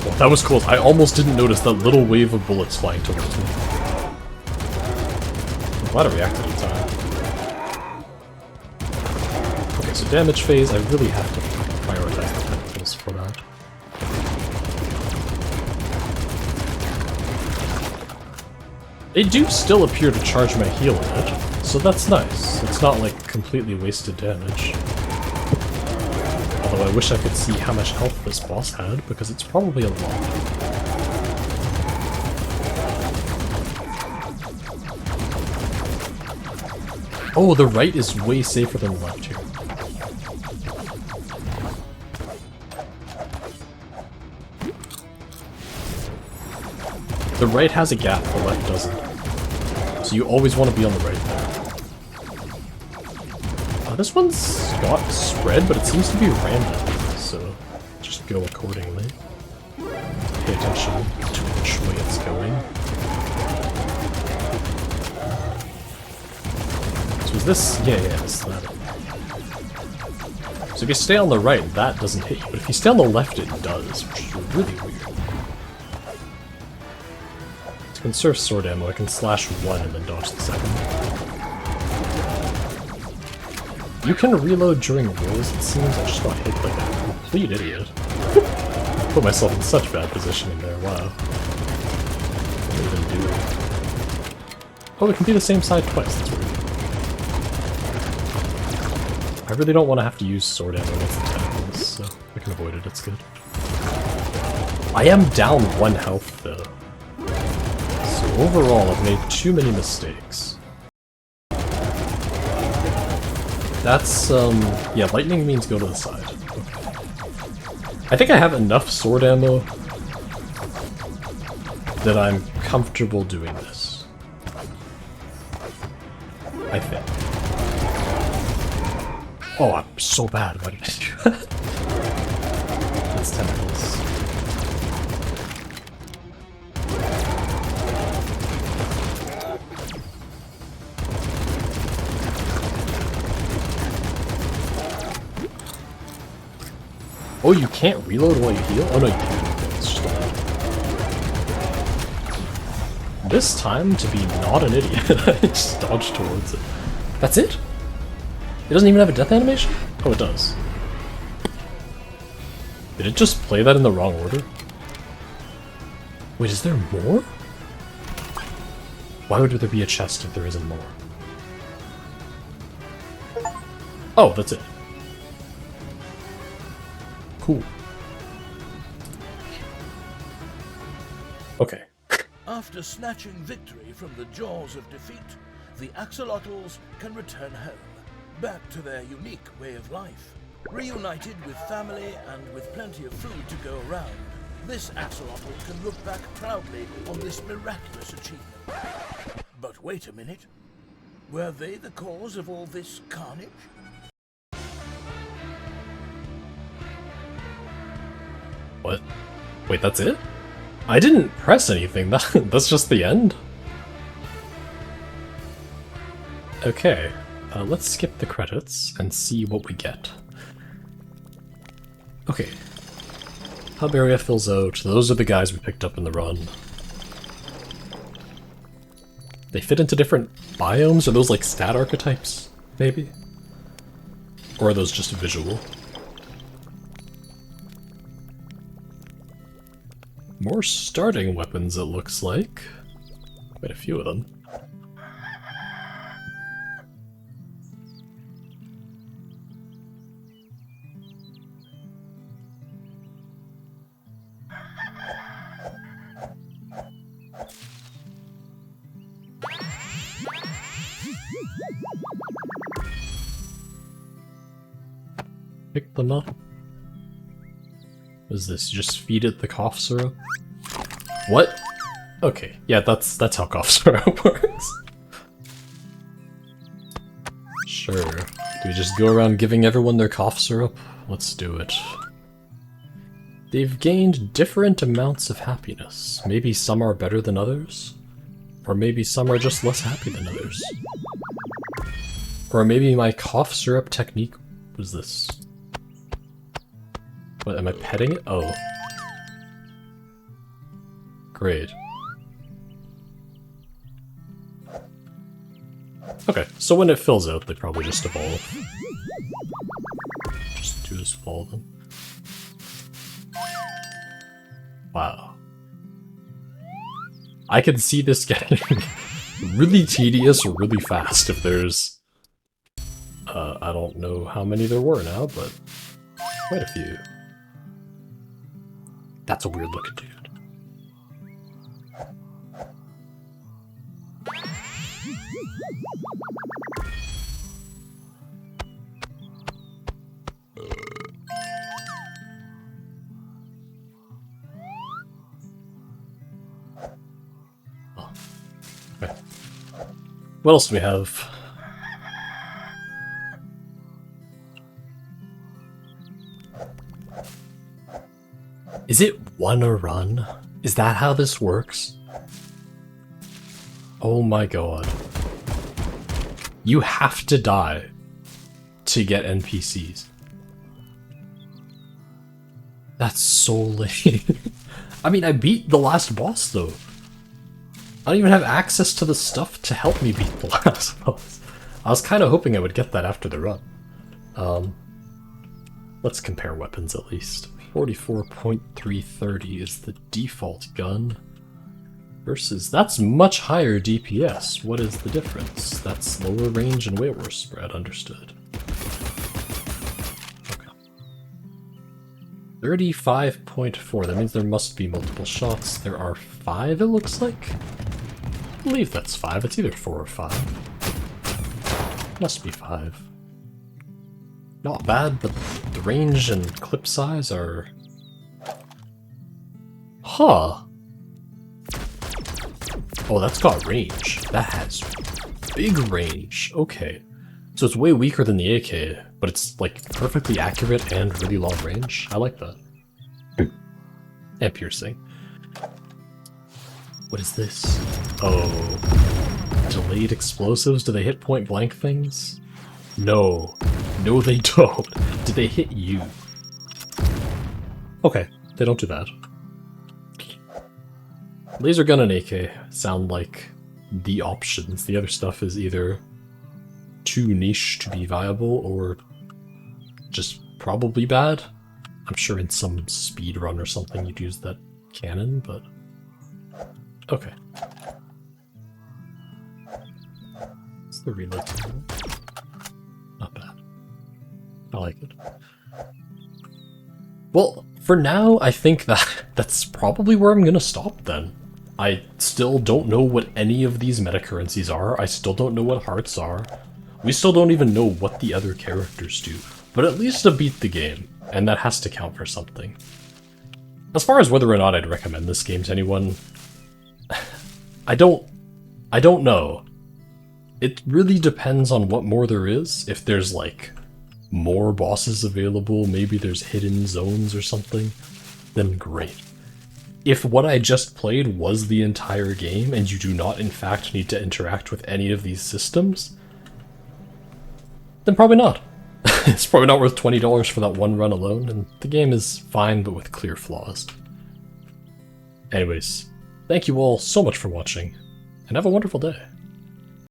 Oh, that was cool. I almost didn't notice that little wave of bullets flying towards me. I'm glad it reacted in time. Okay, so damage phase, I really have to prioritize the tentacles for that. They do still appear to charge my heal in it, so that's nice. It's not like completely wasted damage. Although I wish I could see how much health this boss had, because it's probably a lot. Oh, the right is way safer than the left here. The right has a gap, the left doesn't. So you always want to be on the right there. This one's got spread, but it seems to be random, so just go accordingly. Pay attention to which way it's going. So is this? Yeah, it's that. So if you stay on the right, that doesn't hit you, but if you stay on the left, it does, which is really weird. To conserve sword ammo, I can slash one and then dodge the second. You can reload during rolls, it seems. I just got hit like a complete idiot. Put myself in such bad positioning there, wow. What did I even do? Oh, it can be the same side twice, that's weird. I really don't want to have to use sword ammo against the tentacles, so I can avoid it, it's good. I am down 1 health, though. So overall, I've made too many mistakes. That's, yeah, lightning means go to the side. Okay. I think I have enough sword ammo that I'm comfortable doing this. I think. Oh, I'm so bad. Why did I do that? That's tentacles. Oh, you can't reload while you heal? Oh no, you can. It's just this time, to be not an idiot, I just dodged towards it. That's it? It doesn't even have a death animation? Oh, it does. Did it just play that in the wrong order? Wait, is there more? Why would there be a chest if there isn't more? Oh, that's it. Cool. Okay. After snatching victory from the jaws of defeat, the Axolotls can return home, back to their unique way of life. Reunited with family and with plenty of food to go around, this Axolotl can look back proudly on this miraculous achievement. But wait a minute. Were they the cause of all this carnage? What? Wait, that's it? I didn't press anything. That's just the end? Okay, let's skip the credits and see what we get. Okay. Hub area fills out. Those are the guys we picked up in the run. They fit into different biomes? Are those like stat archetypes, maybe? Or are those just visual? More starting weapons, it looks like. Quite a few of them. Pick them up. What is this? You just feed it the cough syrup? What? Okay, yeah, that's how cough syrup works. Sure. Do we just go around giving everyone their cough syrup? Let's do it. They've gained different amounts of happiness. Maybe some are better than others? Or maybe some are just less happy than others? Or maybe my cough syrup technique was this. What, am I petting it? Oh. Great. Okay, so when it fills out, they probably just evolve. Just do this for all of them. Wow. I can see this getting really tedious really fast if there's... I don't know how many there were now, but quite a few. That's a weird looking dude. Oh. Okay. What else do we have? Is it one a run? Is that how this works? Oh my god. You have to die to get NPCs. That's so lame. I mean, I beat the last boss though. I don't even have access to the stuff to help me beat the last boss. I was kind of hoping I would get that after the run. Let's compare weapons at least. 44.330 is the default gun. Versus, that's much higher DPS. What is the difference? That's lower range and way worse spread, understood. Okay. 35.4, that means there must be multiple shots. There are 5, it looks like? I believe that's 5, it's either 4 or 5. Must be 5. Not bad, but the range and clip size are... Huh. Oh, that's got range. That has big range. Okay. So it's way weaker than the AK, but it's like perfectly accurate and really long range. I like that. And piercing. What is this? Oh. Delayed explosives? Do they hit point blank things? No. No, they don't. Did they hit you? Okay, they don't do that. Laser gun and AK sound like the options. The other stuff is either too niche to be viable or just probably bad. I'm sure in some speed run or something you'd use that cannon, but... Okay. What's the reload time? Not bad. I like it. Well, for now, I think that's probably where I'm gonna stop then. I still don't know what any of these meta currencies are. I still don't know what hearts are. We still don't even know what the other characters do. But at least I beat the game, and that has to count for something. As far as whether or not I'd recommend this game to anyone, I don't know. It really depends on what more there is. If there's like more bosses available, maybe there's hidden zones or something, then great. If what I just played was the entire game and you do not in fact need to interact with any of these systems, then probably not. It's probably not worth $20 for that one run alone, and the game is fine but with clear flaws. Anyways, thank you all so much for watching, and have a wonderful day.